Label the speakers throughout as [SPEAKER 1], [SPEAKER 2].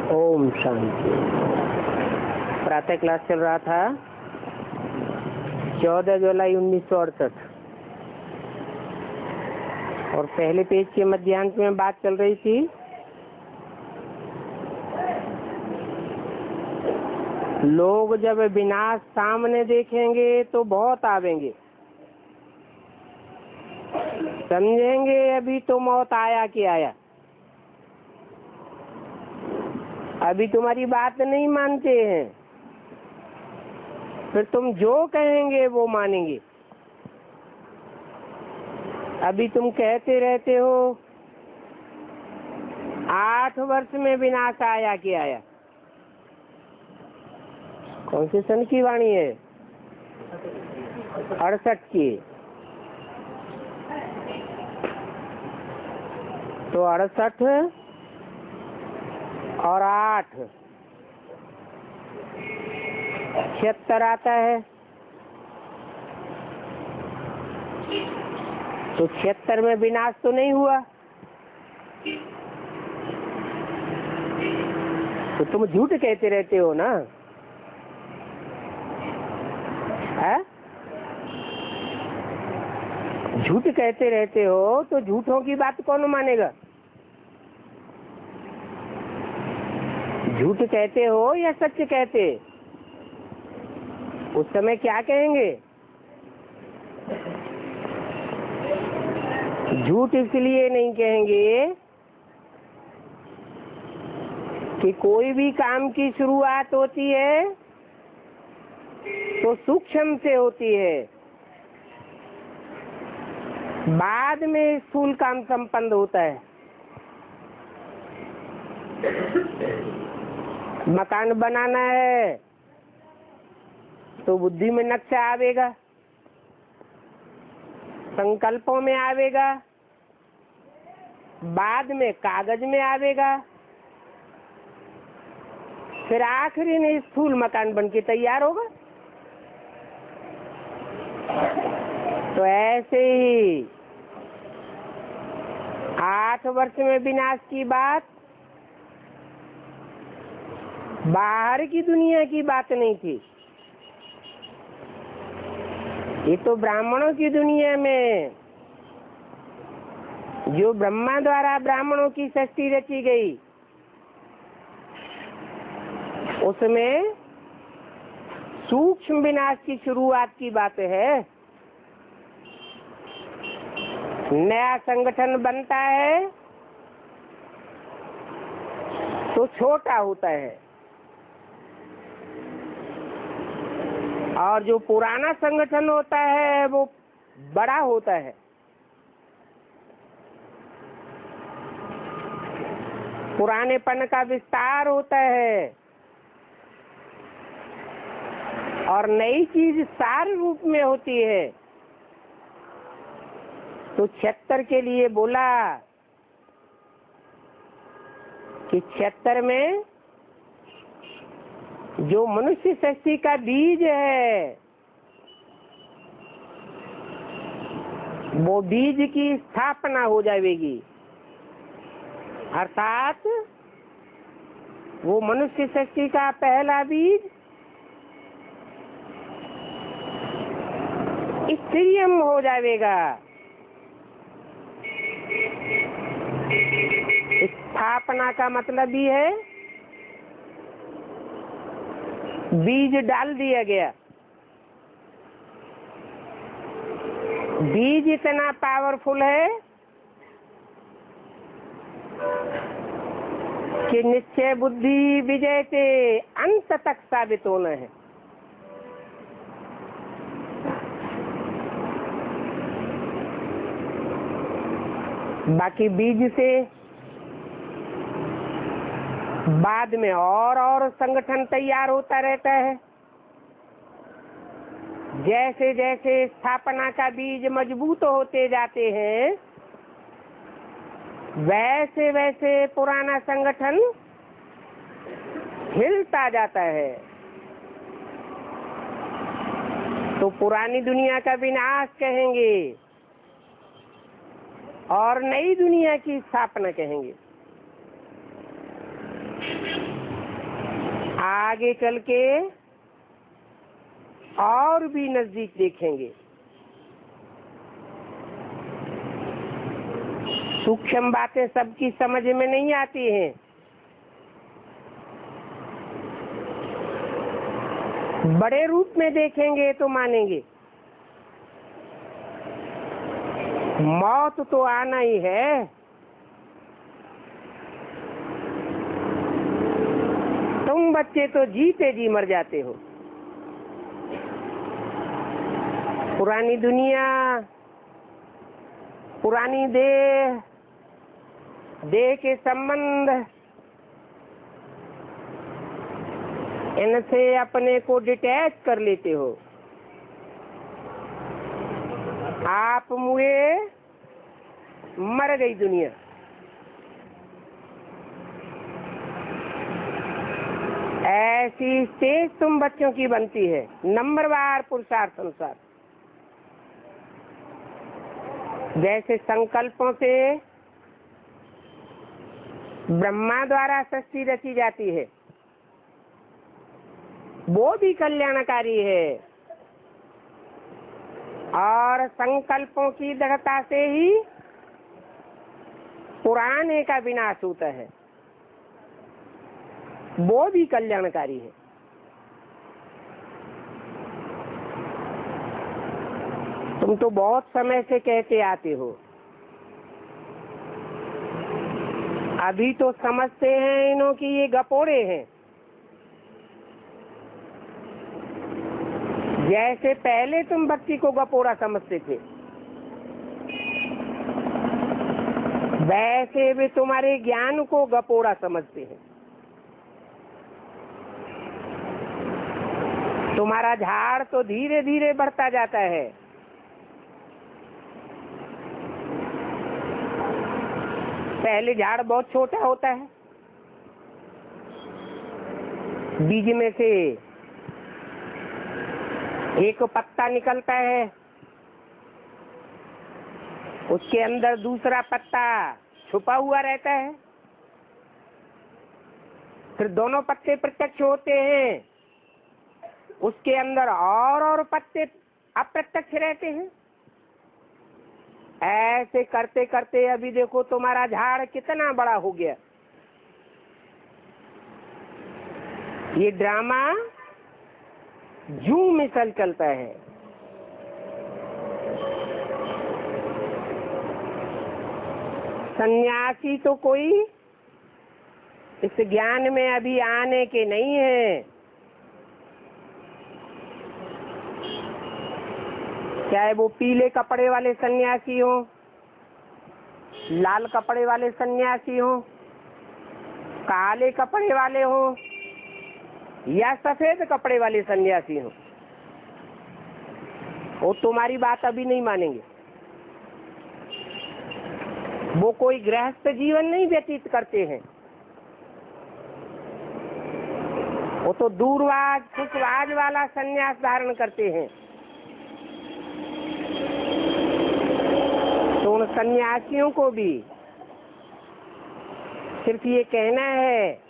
[SPEAKER 1] ओम शांति। प्रातः क्लास चल रहा था 14 जुलाई 1968 और पहले पेज के मध्यांश में बात चल रही थी लोग जब विनाश सामने देखेंगे तो बहुत आवेंगे, समझेंगे अभी तो मौत आया कि आया, अभी तुम्हारी बात नहीं मानते हैं, फिर तुम जो कहेंगे वो मानेंगे। अभी तुम कहते रहते हो 8 वर्ष में विनाश आया कि आया। कौन से सन की वाणी है? 68 की। तो 68 और 8 76 आता है। तो 76 में विनाश तो नहीं हुआ, तो तुम झूठ कहते रहते हो ना, है? झूठ कहते रहते हो तो झूठों की बात कौन मानेगा? झूठ कहते हो या सच कहते? उस समय क्या कहेंगे? झूठ इसलिए नहीं कहेंगे कि कोई भी काम की शुरुआत होती है तो सूक्ष्म से होती है, बाद में स्थूल काम संपन्न होता है। मकान बनाना है तो बुद्धि में नक्शा आवेगा, संकल्पों में आवेगा, बाद में कागज में आवेगा, फिर आखिरी में स्थूल मकान बनके तैयार होगा। तो ऐसे ही 8 वर्ष में विनाश की बात बाहर की दुनिया की बात नहीं थी, ये तो ब्राह्मणों की दुनिया में जो ब्रह्मा द्वारा ब्राह्मणों की सृष्टि रची गई उसमें सूक्ष्म विनाश की शुरुआत की बात है। नया संगठन बनता है तो छोटा होता है और जो पुराना संगठन होता है वो बड़ा होता है। पुरानेपन का विस्तार होता है और नई चीज सार रूप में होती है। तो 76 के लिए बोला कि 76 में जो मनुष्य सृष्टि का बीज है वो बीज की स्थापना हो जाएगी, अर्थात वो मनुष्य सृष्टि का पहला बीज स्त्रीयम हो जाएगा। स्थापना का मतलब ही है बीज डाल दिया गया। बीज इतना पावरफुल है कि निश्चय बुद्धि विजय से अंत तक साबित होना है। बाकी बीज से बाद में और संगठन तैयार होता रहता है। जैसे जैसे स्थापना का बीज मजबूत होते जाते हैं वैसे वैसे पुराना संगठन हिलता जाता है। तो पुरानी दुनिया का विनाश कहेंगे और नई दुनिया की स्थापना कहेंगे। आगे चल के और भी नजदीक देखेंगे। सूक्ष्म बातें सबकी समझ में नहीं आती हैं। बड़े रूप में देखेंगे तो मानेंगे। मौत तो आना ही है। तुम बच्चे तो जीते जी मर जाते हो। पुरानी दुनिया, पुरानी देह, देह के संबंध, इनसे अपने को डिटैच कर लेते हो। आप मुए, मर गई दुनिया। ऐसी स्टेज तुम बच्चों की बनती है नंबरवार पुरुषार्थ अनुसार। जैसे संकल्पों से ब्रह्मा द्वारा सृष्टि रची जाती है, वो भी कल्याणकारी है। और संकल्पों की दृढ़ता से ही पुराने का विनाश होता है, वो भी कल्याणकारी है। तुम तो बहुत समय से कहते आते हो, अभी तो समझते हैं इन्हों की ये गपोड़े हैं। जैसे पहले तुम भक्ति को गपोड़ा समझते थे, वैसे भी तुम्हारे ज्ञान को गपोड़ा समझते हैं। तुम्हारा झाड़ तो धीरे धीरे बढ़ता जाता है। पहले झाड़ बहुत छोटा होता है, बीज में से एक पत्ता निकलता है, उसके अंदर दूसरा पत्ता छुपा हुआ रहता है, फिर दोनों पत्ते प्रत्यक्ष होते हैं, उसके अंदर और पत्ते अप्रत्यक्ष रहते हैं। ऐसे करते करते अभी देखो तुम्हारा झाड़ कितना बड़ा हो गया। ये ड्रामा जू मिसल चलता है। सन्यासी तो कोई इस ज्ञान में अभी आने के नहीं है। चाहे वो पीले कपड़े वाले सन्यासी हो, लाल कपड़े वाले सन्यासी हो, काले कपड़े वाले हो या सफेद कपड़े वाले सन्यासी हो, वो तुम्हारी बात अभी नहीं मानेंगे। वो कोई गृहस्थ जीवन नहीं व्यतीत करते हैं, वो तो दूरवाज खुशवाज वाला सन्यास धारण करते हैं। तो उन सन्यासियों को भी सिर्फ ये कहना है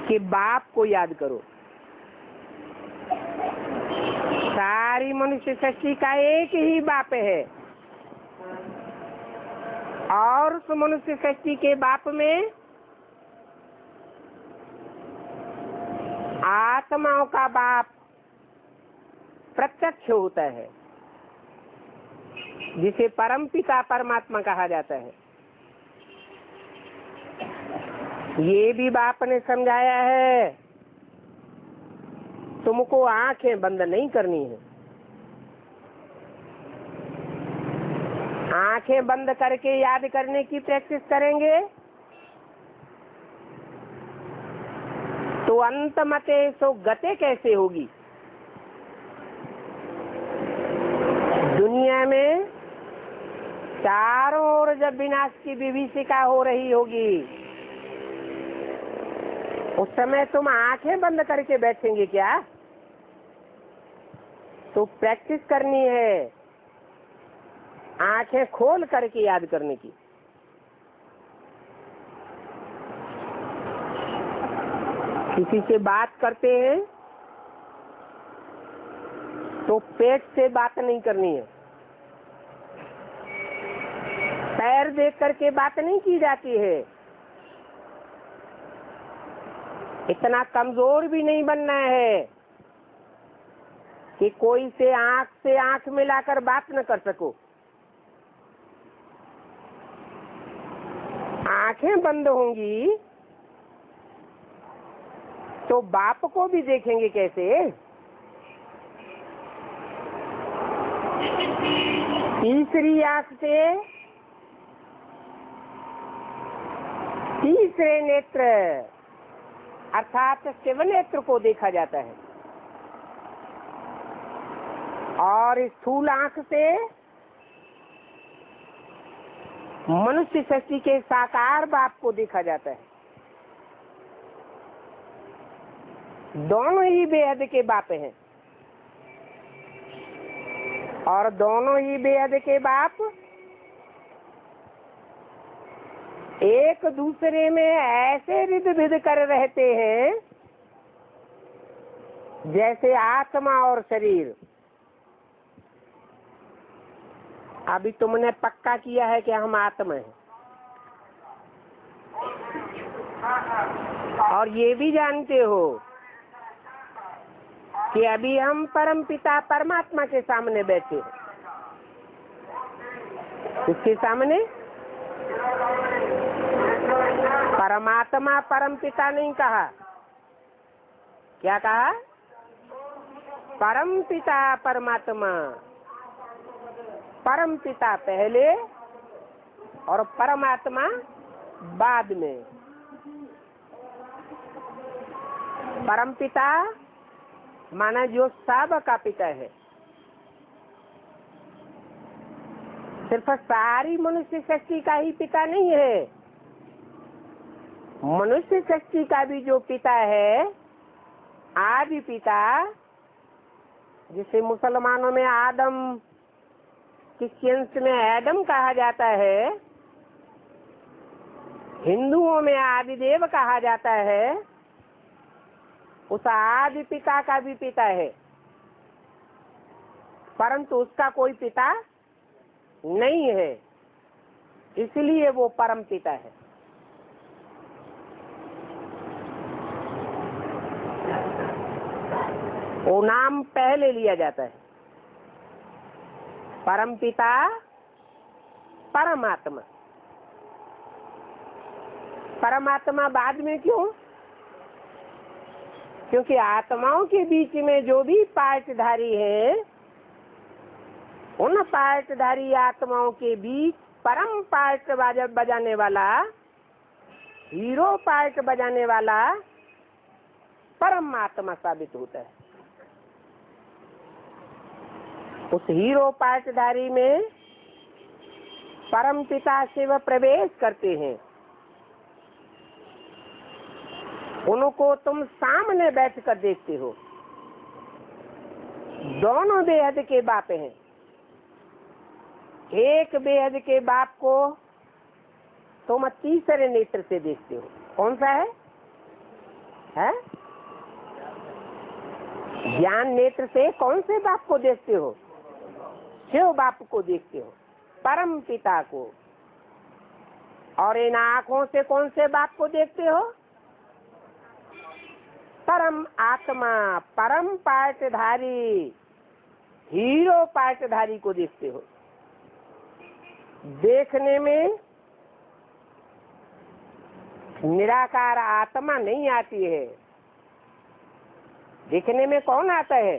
[SPEAKER 1] कि बाप को याद करो। सारी मनुष्य सृष्टि का एक ही बाप है, और उस मनुष्य सृष्टि के बाप में आत्माओं का बाप प्रत्यक्ष होता है, जिसे परम पिता परमात्मा कहा जाता है। ये भी बाप ने समझाया है, तुमको आंखें बंद नहीं करनी है। आंखें बंद करके याद करने की प्रैक्टिस करेंगे तो अंत मते सो गते कैसे होगी। दुनिया में चारों ओर जब विनाश की विभीषिका हो रही होगी, उस समय तुम आंखें बंद करके बैठेंगे क्या? तो प्रैक्टिस करनी है आंखें खोल करके याद करने की। किसी से बात करते हैं तो पेट से बात नहीं करनी है, पैर देख करके बात नहीं की जाती है। इतना कमजोर भी नहीं बनना है कि कोई से आंख मिलाकर बात न कर सको। आंखें बंद होंगी तो बाप को भी देखेंगे कैसे? तीसरी आंख से तीसरे नेत्र अर्थात शिव नेत्र को देखा जाता है, और स्थूल आंख से मनुष्य सृष्टि के साकार बाप को देखा जाता है। दोनों ही बेहद के बाप हैं, और दोनों ही बेहद के बाप एक दूसरे में ऐसे रिद भिद कर रहते हैं जैसे आत्मा और शरीर। अभी तुमने पक्का किया है कि हम आत्मा हैं, और ये भी जानते हो कि अभी हम परम पिता परमात्मा के सामने बैठे हैं। उसके सामने परमात्मा परम पिता नहीं कहा, क्या कहा? परम पिता परमात्मा। परम पिता पहले और परमात्मा बाद में। परम पिता माना जो सब का पिता है, सिर्फ सारी मनुष्य सृष्टि का ही पिता नहीं है। मनुष्य सृष्टि का भी जो पिता है, आदि पिता, जिसे मुसलमानों में आदम, क्रिश्चियंस में एडम कहा जाता है, हिंदुओं में आदिदेव कहा जाता है, उस आदि पिता का भी पिता है, परंतु उसका कोई पिता नहीं है, इसलिए वो परम पिता है। वो नाम पहले लिया जाता है, परम पिता परमात्मा। परमात्मा बाद में क्यों? क्योंकि आत्माओं के बीच में जो भी पार्टधारी है, उन पार्टधारी आत्माओं के बीच परम पार्ट बजाने वाला, हीरो पार्ट बजाने वाला परमात्मा साबित होता है। उस हीरो पार्टधारी में परम पिता शिव प्रवेश करते हैं। उनको तुम सामने बैठकर देखते हो। दोनों बेहद के बाप हैं। एक बेहद के बाप को तुम तीसरे नेत्र से देखते हो। कौन सा है? ज्ञान नेत्र से कौन से बाप को देखते हो? शिव बाप को देखते हो, परम पिता को। और इन आंखों से कौन से बाप को देखते हो? परम आत्मा, परम पार्टधारी, हीरो पार्टधारी को देखते हो। देखने में निराकार आत्मा नहीं आती है। देखने में कौन आता है?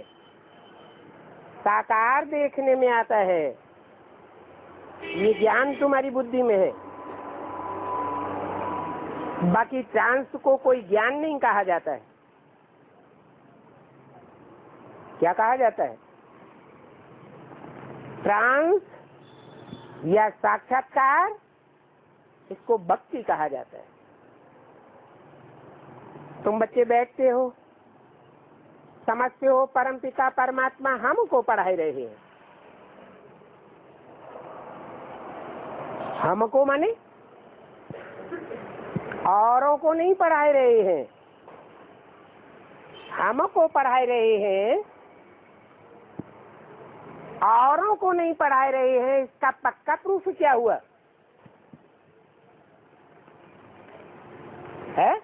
[SPEAKER 1] साकार देखने में आता है। ये ज्ञान तुम्हारी बुद्धि में है। बाकी ट्रांस को कोई ज्ञान नहीं कहा जाता है। क्या कहा जाता है? ट्रांस या साक्षात्कार, इसको भक्ति कहा जाता है। तुम बच्चे बैठते हो, समझते हो परम पिता परमात्मा हमको पढ़ा रहे हैं। हमको माने औरों को नहीं पढ़ा रहे हैं। हमको पढ़ा रहे हैं, औरों को नहीं पढ़ा रहे हैं, इसका पक्का प्रूफ क्या हुआ है?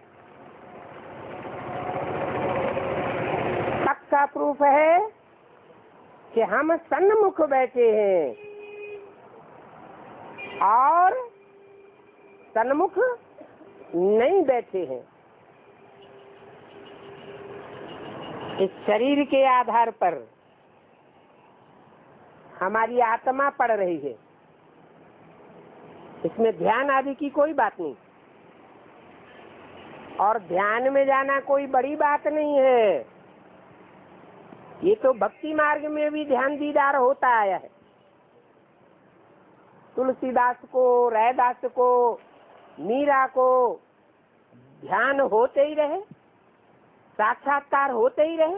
[SPEAKER 1] पक्का प्रूफ है कि हम सन्मुख बैठे हैं और सन्मुख नहीं बैठे हैं। इस शरीर के आधार पर हमारी आत्मा पढ़ रही है, इसमें ध्यान आदि की कोई बात नहीं, और ध्यान में जाना कोई बड़ी बात नहीं है। ये तो भक्ति मार्ग में भी ध्यान दीदार होता आया है। तुलसीदास को, रैदास को, मीरा को ध्यान होते ही रहे, साक्षात्कार होते ही रहे,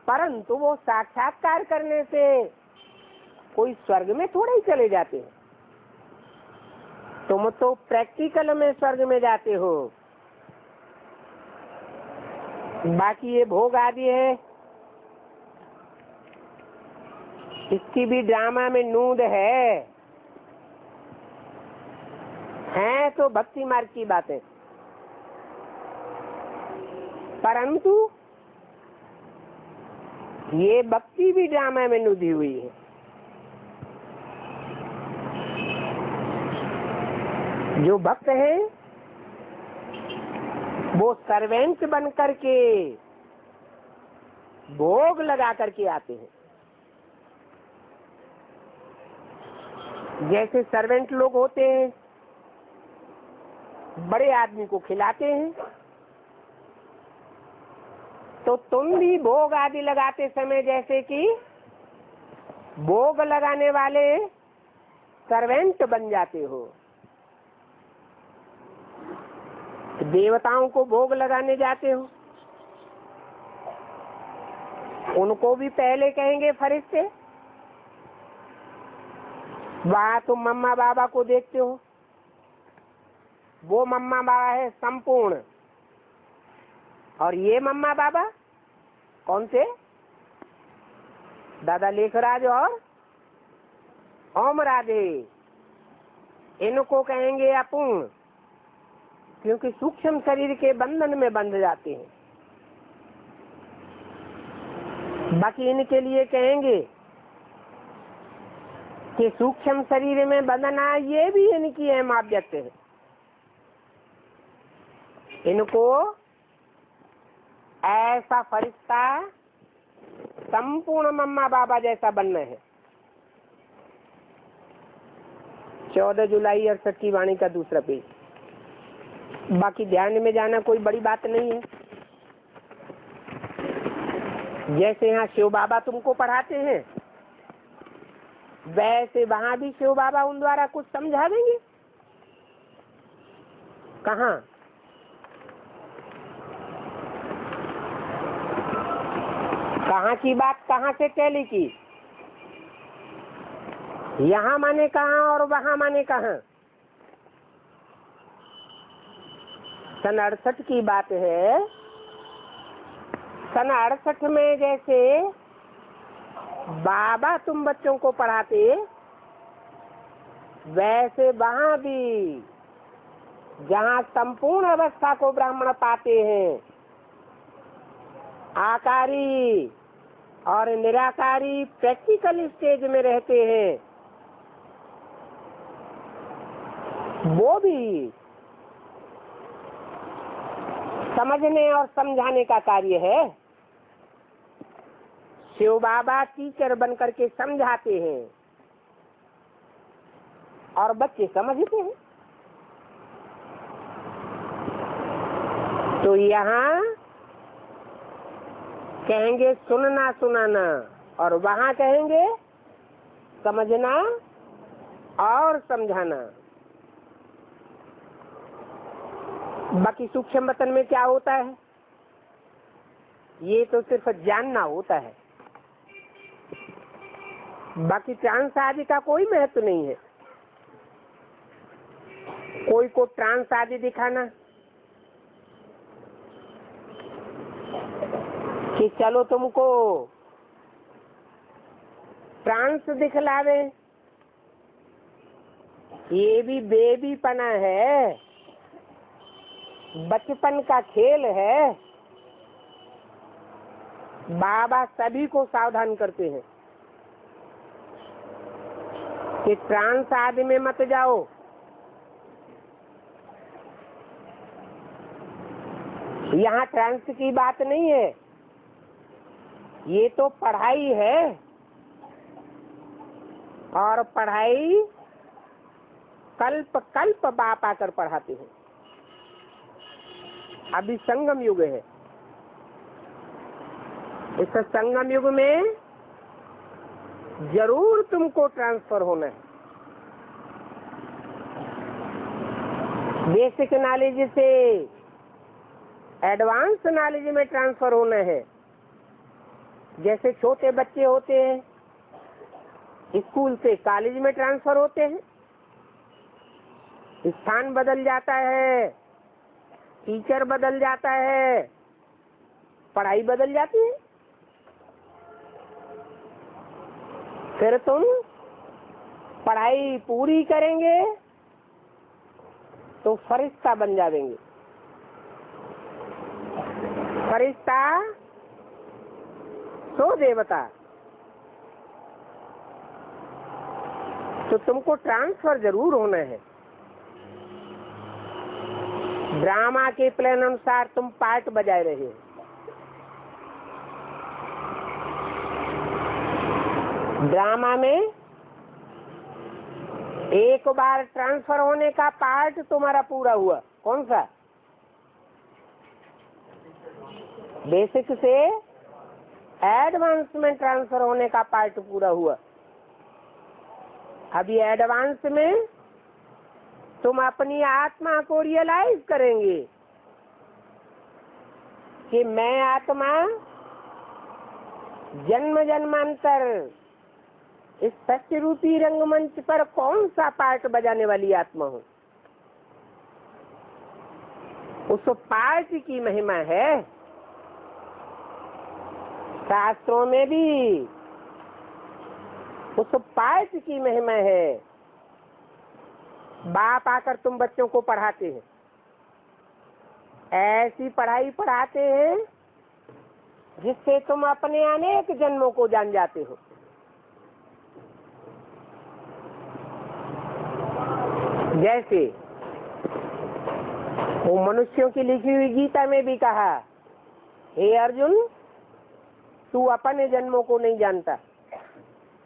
[SPEAKER 1] परंतु वो साक्षात्कार करने से कोई स्वर्ग में थोड़े ही चले जाते हैं। तुम तो प्रैक्टिकल में स्वर्ग में जाते हो। बाकी ये भोग आदि है, इसकी भी ड्रामा में नूंद है तो भक्ति मार्ग की बातें, परंतु ये भक्ति भी ड्रामा में नूदी हुई है। जो भक्त हैं वो सर्वेंट बन करके भोग लगा करके आते हैं। जैसे सर्वेंट लोग होते हैं, बड़े आदमी को खिलाते हैं, तो तुम भी भोग आदि लगाते समय जैसे कि भोग लगाने वाले सर्वेंट बन जाते हो। देवताओं को भोग लगाने जाते हो, उनको भी पहले कहेंगे फरिश्ते। वहां तुम मम्मा बाबा को देखते हो, वो मम्मा बाबा है संपूर्ण, और ये मम्मा बाबा कौन से? दादा लेखराज और ओम राधे। इनको कहेंगे अपूर्ण, क्योंकि सूक्ष्म शरीर के बंधन में बंध जाते हैं। बाकी इनके लिए कहेंगे कि सूक्ष्म शरीर में बंधना, ये भी इनकी अहमियत है। इनको ऐसा फरिश्ता संपूर्ण मम्मा बाबा जैसा बनना है। 14 जुलाई 68 की वाणी का दूसरा पेज। बाकी ध्यान में जाना कोई बड़ी बात नहीं है। जैसे यहाँ शिव बाबा तुमको पढ़ाते हैं, वैसे वहां भी शिव बाबा उन द्वारा कुछ समझा देंगे। कहाँ? कहाँ की बात कहाँ से टैली की? यहाँ माने कहाँ और वहाँ माने कहाँ? सन 68 की बात है। सन 68 में जैसे बाबा तुम बच्चों को पढ़ाते, वैसे वहाँ भी जहाँ संपूर्ण अवस्था को ब्राह्मण पाते हैं, आकारी और निराकारी प्रैक्टिकल स्टेज में रहते हैं, वो भी समझने और समझाने का कार्य है। शिव बाबा टीचर बन करके समझाते हैं और बच्चे समझते हैं। तो यहाँ कहेंगे सुनना सुनाना, और वहाँ कहेंगे समझना और समझाना। बाकी सूक्ष्म वतन में क्या होता है, ये तो सिर्फ जानना होता है। बाकी ट्रांस आदि का कोई महत्व नहीं है। कोई को ट्रांस आदि दिखाना, कि चलो तुमको ट्रांस दिखलावे, ये भी बेबीपना है, बचपन का खेल है। बाबा सभी को सावधान करते हैं कि ट्रांस आदि में मत जाओ। यहाँ ट्रांस की बात नहीं है, ये तो पढ़ाई है, और पढ़ाई कल्प कल्प बाप आकर पढ़ाते हैं। अभी संगम युग है, इस संगम युग में जरूर तुमको ट्रांसफर होना है। बेसिक नॉलेज से एडवांस नॉलेज में ट्रांसफर होना है। जैसे छोटे बच्चे होते हैं, स्कूल से कॉलेज में ट्रांसफर होते हैं, स्थान बदल जाता है, टीचर बदल जाता है, पढ़ाई बदल जाती है। फिर तुम पढ़ाई पूरी करेंगे तो फरिश्ता बन जाएंगे। फरिश्ता सो देवता। तो तुमको ट्रांसफर जरूर होना है। ड्रामा के प्लान अनुसार तुम पार्ट बजाए रहे हो। ड्रामा में एक बार ट्रांसफर होने का पार्ट तुम्हारा पूरा हुआ। कौन सा? बेसिक से एडवांस में ट्रांसफर होने का पार्ट पूरा हुआ। अभी एडवांस में तुम अपनी आत्मा को रियलाइज करेंगे कि मैं आत्मा जन्म जन्मांतर इस सत्य रूपी रंगमंच पर कौन सा पार्ट बजाने वाली आत्मा हूँ। उस पार्ट की महिमा है। शास्त्रों में भी उस पार्ट की महिमा है। बाप आकर तुम बच्चों को पढ़ाते हैं, ऐसी पढ़ाई पढ़ाते हैं जिससे तुम अपने अनेक जन्मों को जान जाते हो। जैसे वो मनुष्यों की लिखी हुई गीता में भी कहा, हे अर्जुन, तू अपने जन्मों को नहीं जानता,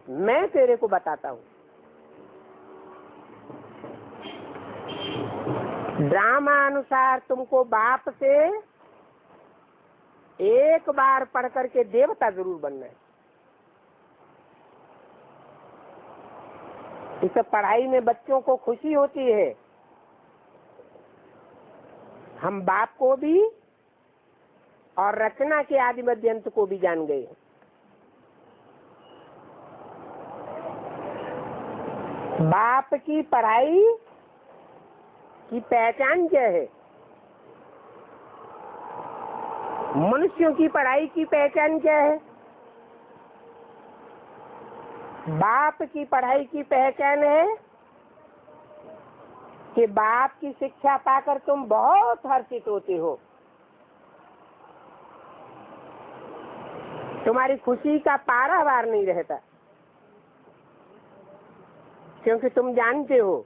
[SPEAKER 1] मैं तेरे को बताता हूँ। ड्रामा अनुसार तुमको बाप से एक बार पढ़ करके देवता जरूर बनना है। इस पढ़ाई में बच्चों को खुशी होती है। हम बाप को भी और रचना के आदि मध्यंत को भी जान गए। बाप की पढ़ाई की पहचान क्या है? मनुष्यों की पढ़ाई की पहचान क्या है? बाप की पढ़ाई की पहचान है कि बाप की शिक्षा पाकर तुम बहुत हर्षित होते हो। तुम्हारी खुशी का पारावार नहीं रहता, क्योंकि तुम जानते हो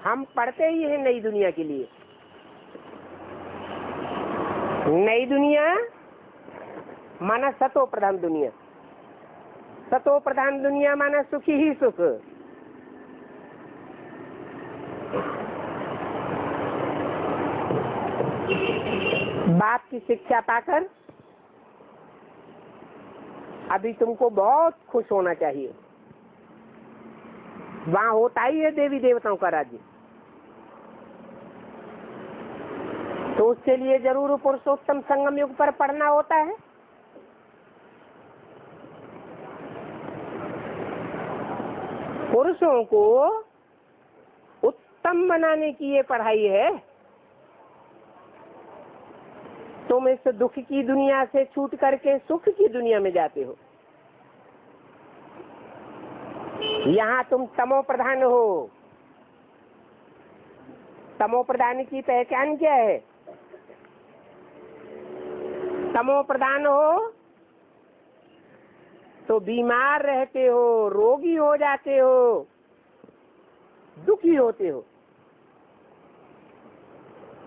[SPEAKER 1] हम पढ़ते ही हैं नई दुनिया के लिए। नई दुनिया माना सतो प्रधान दुनिया। सतो प्रधान दुनिया माना सुखी ही सुख। बाप की शिक्षा पाकर अभी तुमको बहुत खुश होना चाहिए। वहाँ होता ही है देवी देवताओं का राज्य। तो उसके लिए जरूर पुरुषोत्तम संगम युग पर पढ़ना होता है। पुरुषों को उत्तम बनाने की ये पढ़ाई है। तुम इस दुख की दुनिया से छूट करके सुख की दुनिया में जाते हो। यहाँ तुम तमो प्रधान हो। तमो प्रधान की पहचान क्या है? तमो प्रधान हो तो बीमार रहते हो, रोगी हो जाते हो, दुखी होते हो।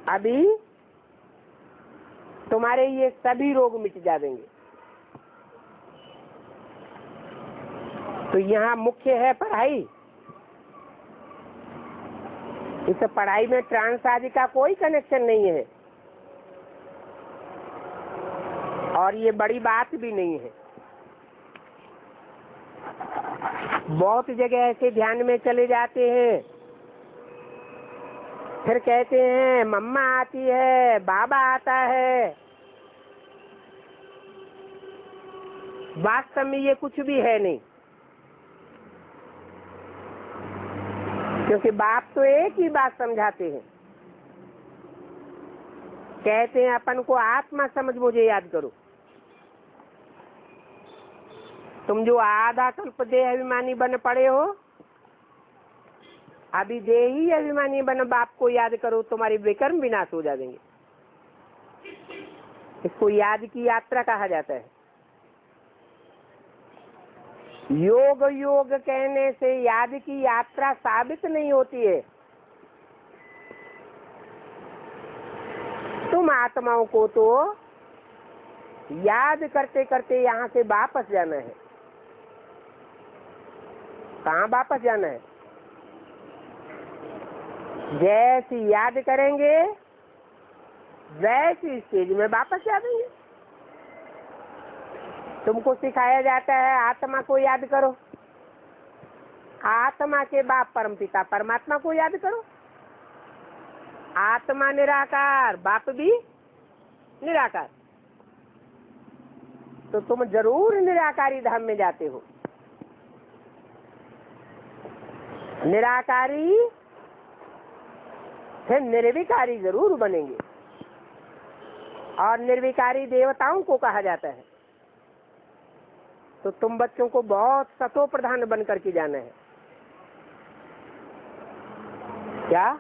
[SPEAKER 1] अभी तुम्हारे ये सभी रोग मिट जाएंगे। तो यहाँ मुख्य है पढ़ाई। इस पढ़ाई में ट्रांस आदि का कोई कनेक्शन नहीं है और ये बड़ी बात भी नहीं है। बहुत जगह ऐसे ध्यान में चले जाते हैं, फिर कहते हैं मम्मा आती है, बाबा आता है। वास्तव में ये कुछ भी है नहीं, क्योंकि बाप तो एक ही बात समझाते हैं। कहते हैं अपन को आत्मा समझ मुझे याद करो। तुम जो आधा कल्प देह अभिमानी बन पड़े हो, अभी देही अभिमानी बन बाप को याद करो, तुम्हारी विकर्म विनाश हो जाएंगे। इसको याद की यात्रा कहा जाता है। योग योग कहने से याद की यात्रा साबित नहीं होती है। तुम आत्माओं को तो याद करते करते यहाँ से वापस जाना है। कहाँ वापस जाना है? जैसी याद करेंगे वैसी स्टेज में वापस जा देंगे। तुमको सिखाया जाता है आत्मा को याद करो, आत्मा के बाप परमपिता परमात्मा को याद करो। आत्मा निराकार, बाप भी निराकार, तो तुम जरूर निराकारी धाम में जाते हो। निराकारी फिर निर्विकारी जरूर बनेंगे, और निर्विकारी देवताओं को कहा जाता है। तो तुम बच्चों को बहुत सतो प्रधान बन करके जाना है। क्या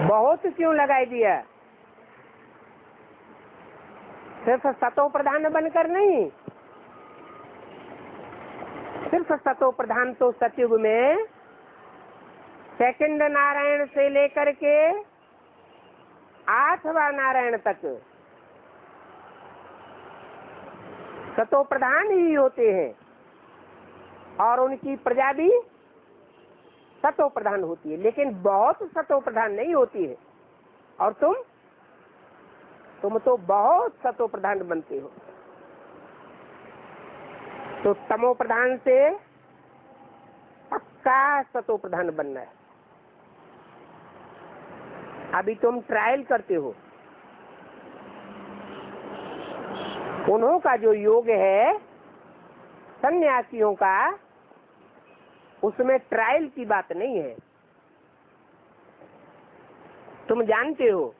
[SPEAKER 1] बहुत क्यों लगाई दिया? सिर्फ सतो प्रधान बनकर नहीं, सिर्फ सतो प्रधान तो सतयुग में सेकंड नारायण से लेकर के 8वां नारायण तक सतो प्रधान ही होते हैं, और उनकी प्रजा भी सतो प्रधान होती है, लेकिन बहुत सतो प्रधान नहीं होती है। और तुम तो बहुत सतो प्रधान बनते हो। तो तमो प्रधान से पक्का सतो प्रधान बनना है। अभी तुम ट्रायल करते हो। उन्हों का जो योग है सन्यासियों का, उसमें ट्रायल की बात नहीं है। तुम जानते हो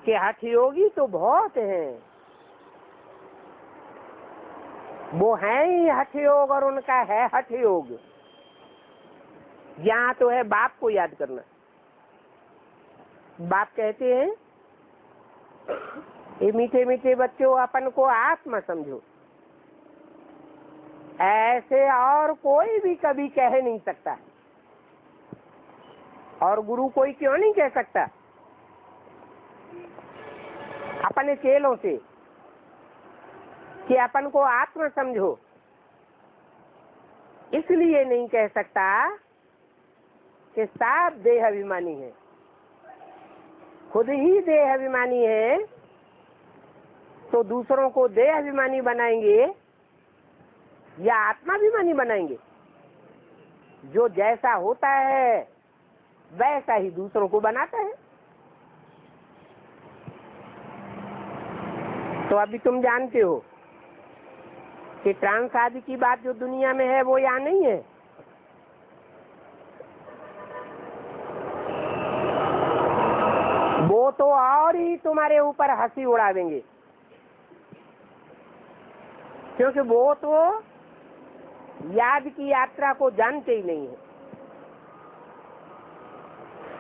[SPEAKER 1] कि हठ योगी तो बहुत हैं, वो है ही हठ योग, और उनका है हठ योग। यहाँ तो है बाप को याद करना। बाप कहते हैं ये मीठे मीठे बच्चों, अपन को आत्मा समझो। ऐसे और कोई भी कभी कह नहीं सकता, और गुरु कोई क्यों नहीं कह सकता अपने चेलों से कि अपन को आत्मा समझो। इसलिए नहीं कह सकता कि सब देह अभिमानी है, खुद ही देह अभिमानी है, तो दूसरों को देह अभिमानी बनाएंगे या आत्माभिमानी बनाएंगे? जो जैसा होता है वैसा ही दूसरों को बनाता है। तो अभी तुम जानते हो कि ट्रांस आदि की बात जो दुनिया में है वो यहाँ नहीं है। वो तो और ही तुम्हारे ऊपर हंसी उड़ावेंगे, क्योंकि वो तो याद की यात्रा को जानते ही नहीं है।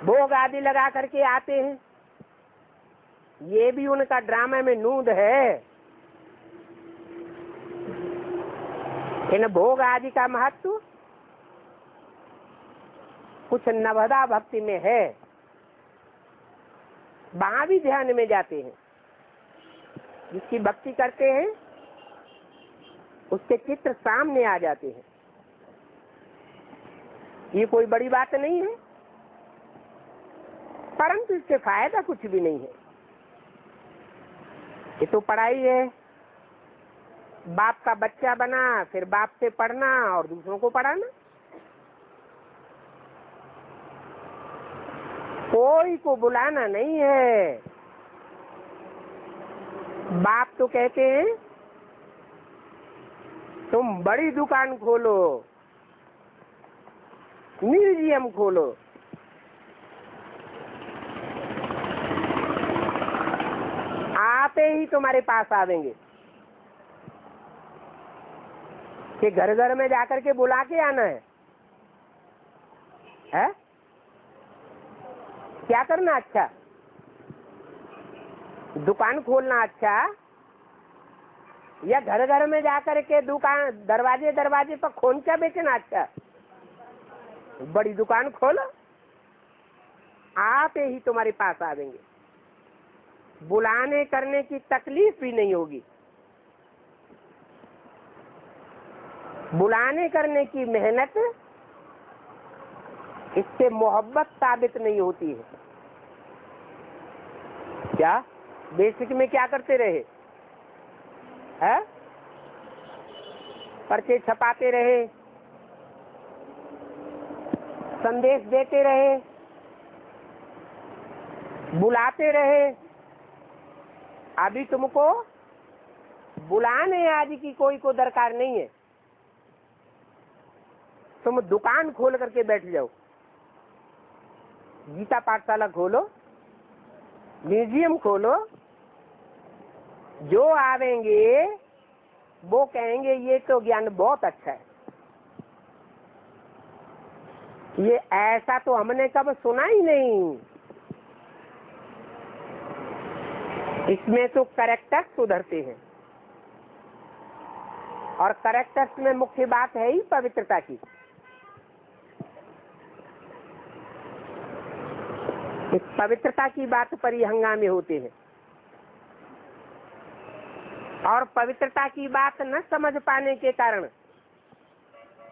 [SPEAKER 1] भोग आदि लगा करके आते हैं, ये भी उनका ड्रामा में नूंद है। इन भोग आदि का महत्व कुछ नवदा भक्ति में है, वहां भी ध्यान में जाते हैं। जिसकी भक्ति करते हैं उसके चित्र सामने आ जाते हैं। ये कोई बड़ी बात नहीं है, परंतु इससे फायदा कुछ भी नहीं है। ये तो पढ़ाई है, बाप का बच्चा बना, फिर बाप से पढ़ना और दूसरों को पढ़ाना। कोई को बुलाना नहीं है। बाप तो कहते हैं तुम बड़ी दुकान खोलो, म्यूजियम खोलो, आते ही तुम्हारे पास आवेंगे कि घर घर में जाकर के बुला के आना है? क्या करना अच्छा? दुकान खोलना अच्छा, या घर घर में जाकर के दुकान दरवाजे दरवाजे पर खोंचा बेचना अच्छा? बड़ी दुकान खोलो, आते ही तुम्हारे पास आवेंगे, बुलाने करने की तकलीफ भी नहीं होगी। बुलाने करने की मेहनत, इससे मोहब्बत साबित नहीं होती है। क्या बेसिक में क्या करते रहे है? पर्चे छपाते रहे, संदेश देते रहे, बुलाते रहे। अभी तुमको बुलाने आदि की कोई को दरकार नहीं है। तुम दुकान खोल करके बैठ जाओ, गीता पाठशाला खोलो, म्यूजियम खोलो, जो आवेंगे वो कहेंगे ये तो ज्ञान बहुत अच्छा है। ये ऐसा तो हमने कब सुना ही नहीं। इसमें तो कैरेक्टर सुधरते हैं, और कैरेक्टर्स में मुख्य बात है ही पवित्रता की। इस पवित्रता की बात पर ही हंगामे होते हैं, और पवित्रता की बात न समझ पाने के कारण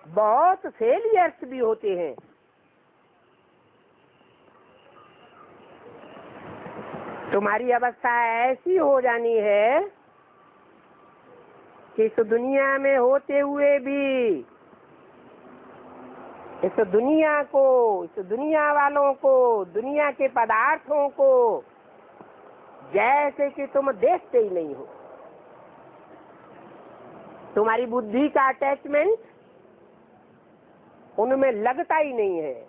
[SPEAKER 1] बहुत फेलियर्स भी होते हैं। तुम्हारी अवस्था ऐसी हो जानी है कि इस दुनिया में होते हुए भी इस दुनिया को, इस दुनिया वालों को, दुनिया के पदार्थों को जैसे कि तुम देखते ही नहीं हो। तुम्हारी बुद्धि का अटैचमेंट उनमें लगता ही नहीं है।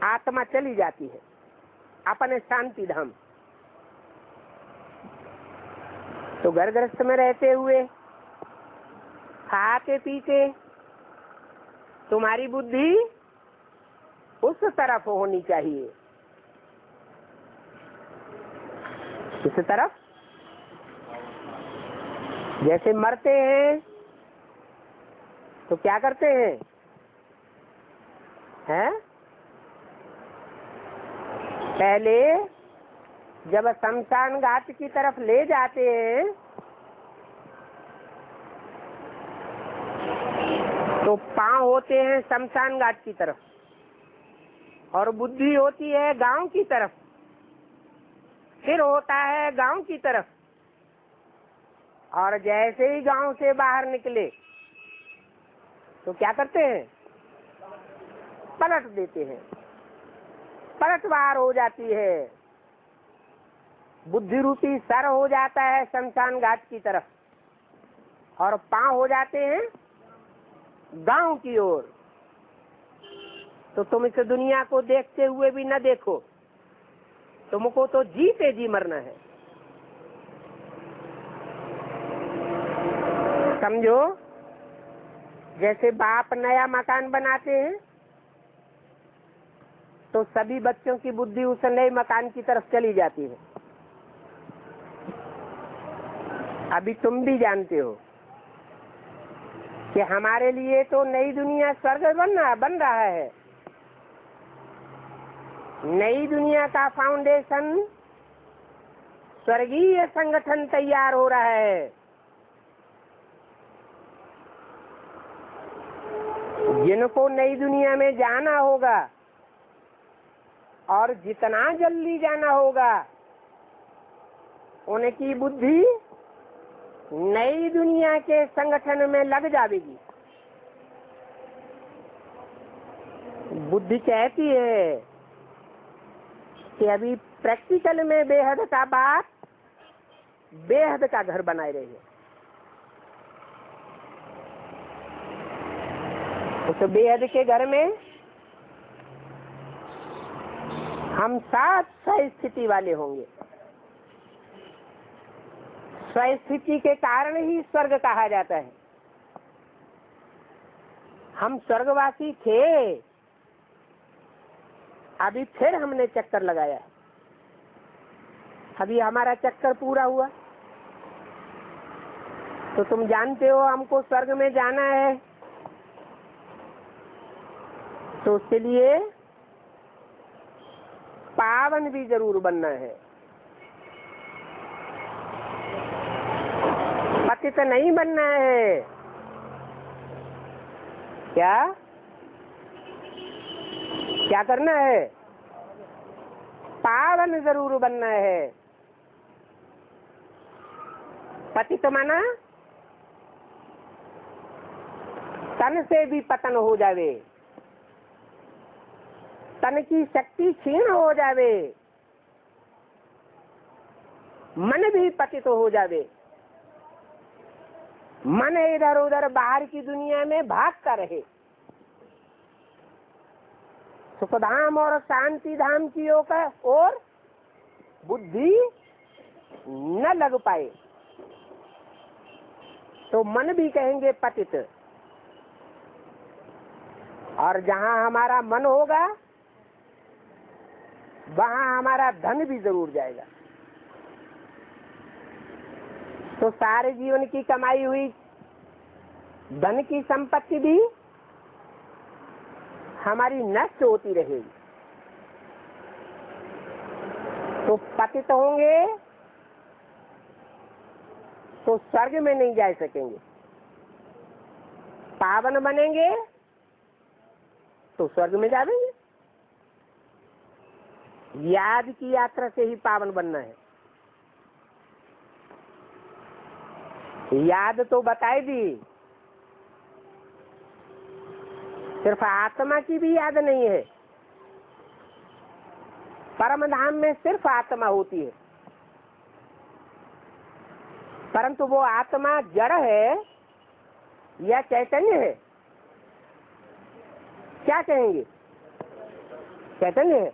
[SPEAKER 1] आत्मा चली जाती है अपने शांति धाम। तो घर गृहस्थ में रहते हुए, खाते पीते, तुम्हारी बुद्धि उस तरफ होनी चाहिए, इस तरफ। जैसे मरते हैं तो क्या करते हैं? पहले जब शमशान घाट की तरफ ले जाते हैं तो पांव होते हैं शमशान घाट की तरफ, और बुद्धि होती है गांव की तरफ, सिर होता है गांव की तरफ। और जैसे ही गांव से बाहर निकले तो क्या करते हैं? पलट देते हैं, पलटवार हो जाती है। बुद्धि रूपी सर हो जाता है शमशान घाट की तरफ, और पांव हो जाते हैं गांव की ओर। तो तुम इस दुनिया को देखते हुए भी न देखो, तुमको तो जीते जी मरना है। समझो, जैसे बाप नया मकान बनाते हैं तो सभी बच्चों की बुद्धि उस नए मकान की तरफ चली जाती है। अभी तुम भी जानते हो कि हमारे लिए तो नई दुनिया स्वर्ग बन रहा है। नई दुनिया का फाउंडेशन स्वर्गीय संगठन तैयार हो रहा है। जिनको नई दुनिया में जाना होगा और जितना जल्दी जाना होगा, उनकी बुद्धि नई दुनिया के संगठन में लग जाएगी। बुद्धि कहती है कि अभी प्रैक्टिकल में बेहद का बात बेहद का घर बनाए रहे। उस बेहद के घर में हम सात स्थिति वाले होंगे। स्थिति के कारण ही स्वर्ग कहा जाता है। हम स्वर्गवासी थे, अभी फिर हमने चक्कर लगाया। अभी हमारा चक्कर पूरा हुआ तो तुम जानते हो हमको स्वर्ग में जाना है, तो उसके लिए पावन भी जरूर बनना है। पतित नहीं बनना है। क्या क्या करना है? पावन जरूर बनना है। पतित माना तन से भी पतन हो जावे, तन की शक्ति क्षीण हो जावे, मन भी पतित हो जावे। मन इधर उधर बाहर की दुनिया में भागता रहे, सुखधाम और शांति धाम की ओर बुद्धि न लग पाए तो मन भी कहेंगे पतित। और जहां हमारा मन होगा वहां हमारा धन भी जरूर जाएगा। तो सारे जीवन की कमाई हुई धन की संपत्ति भी हमारी नष्ट होती रहेगी। तो पतित होंगे तो स्वर्ग में नहीं जा सकेंगे, पावन बनेंगे तो स्वर्ग में जाएंगे। याद की यात्रा से ही पावन बनना है। याद तो बताई दी, सिर्फ आत्मा की भी याद नहीं है। परम धाम में सिर्फ आत्मा होती है, परंतु वो आत्मा जड़ है या चैतन्य है? क्या कहेंगे? चैतन्य है।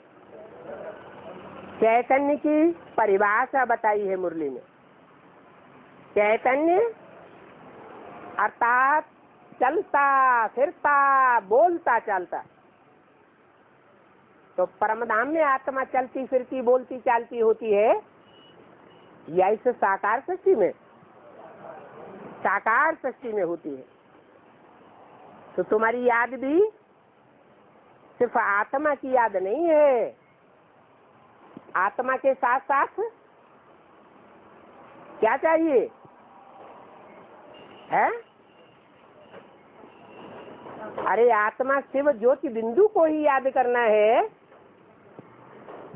[SPEAKER 1] चैतन्य की परिभाषा बताई है मुरली में। चैतन्य अर्थात चलता फिरता बोलता चालता। तो परमधाम में आत्मा चलती फिरती बोलती चालती होती है या इस साकार सृष्टि में? साकार सृष्टि में होती है। तो तुम्हारी याद भी सिर्फ आत्मा की याद नहीं है, आत्मा के साथ साथ क्या चाहिए है? अरे आत्मा शिव ज्योति बिंदु को ही याद करना है,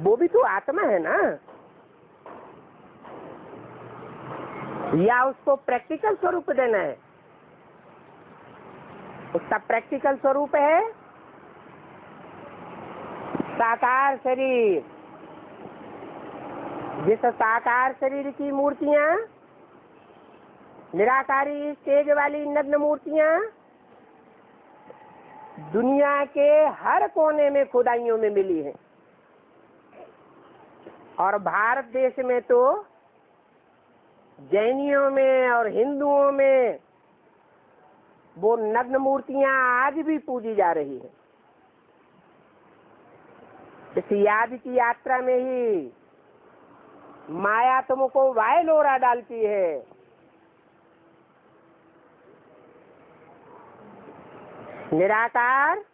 [SPEAKER 1] वो भी तो आत्मा है ना। या उसको प्रैक्टिकल स्वरूप देना है? उसका प्रैक्टिकल स्वरूप है साकार शरीर। जिस साकार शरीर की मूर्तियां, निराकारी तेज वाली नग्न मूर्तियां दुनिया के हर कोने में खुदाइयों में मिली है। और भारत देश में तो जैनियों में और हिंदुओं में वो नग्न मूर्तियां आज भी पूजी जा रही है। इस याद की यात्रा में ही माया तुमको वायलोरा डालती है। निराकार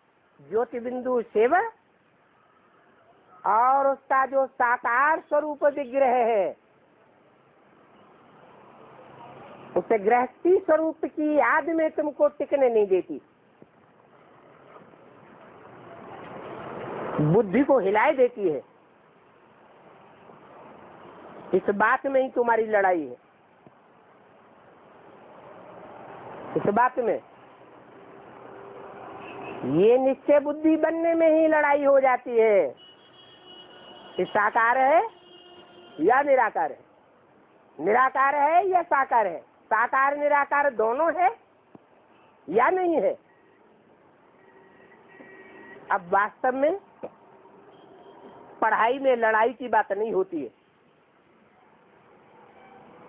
[SPEAKER 1] ज्योति बिंदु शिव और उसका जो साकार स्वरूप विग्रह है, उसे गृहस्थी स्वरूप की याद में तुमको टिकने नहीं देती, बुद्धि को हिलाए देती है। इस बात में ही तुम्हारी लड़ाई है। इस बात में ये निश्चय बुद्धि बनने में ही लड़ाई हो जाती है कि साकार है या निराकार है, निराकार है या साकार है, साकार निराकार दोनों है या नहीं है। अब वास्तव में पढ़ाई में लड़ाई की बात नहीं होती है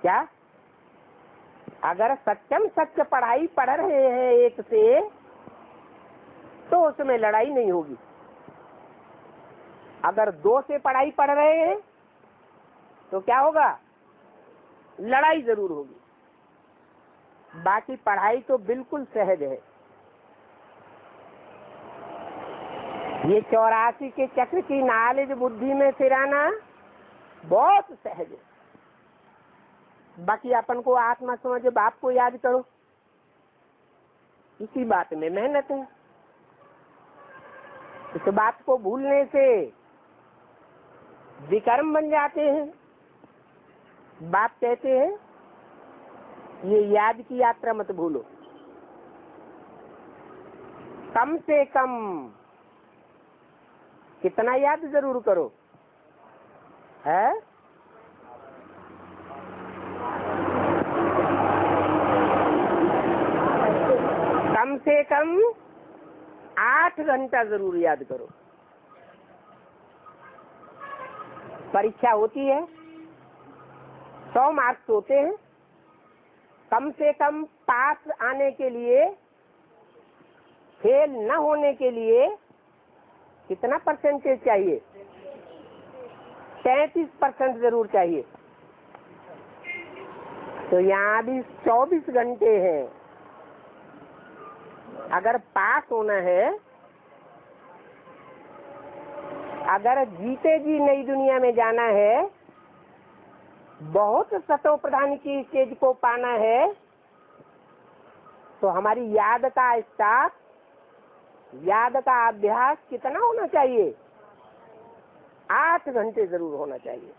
[SPEAKER 1] क्या? अगर सत्यम सत्य पढ़ाई पढ़ रहे हैं एक से, तो उसमें लड़ाई नहीं होगी। अगर दो से पढ़ाई पढ़ रहे हैं तो क्या होगा? लड़ाई जरूर होगी। बाकी पढ़ाई तो बिल्कुल सहज है। ये 84 के चक्र की नॉलेज बुद्धि में फिराना बहुत सहज है। बाकी अपन को आत्मा समझ बाप को याद करो, इसी बात में मेहनत है। इस बात को भूलने से विकर्म बन जाते हैं। बाप कहते हैं ये याद की यात्रा मत भूलो। कम से कम कितना याद जरूर करो, है? कम से कम 8 घंटा जरूर याद करो। परीक्षा होती है, 100 मार्क्स होते हैं। कम से कम पास आने के लिए, फेल न होने के लिए कितना परसेंटेज चाहिए? 33% जरूर चाहिए। तो यहाँ भी 24 घंटे हैं। अगर पास होना है, अगर जीते जी नई दुनिया में जाना है, बहुत सतो प्रधान की स्टेज को पाना है, तो हमारी याद का स्टाफ, याद का अभ्यास कितना होना चाहिए? 8 घंटे जरूर होना चाहिए।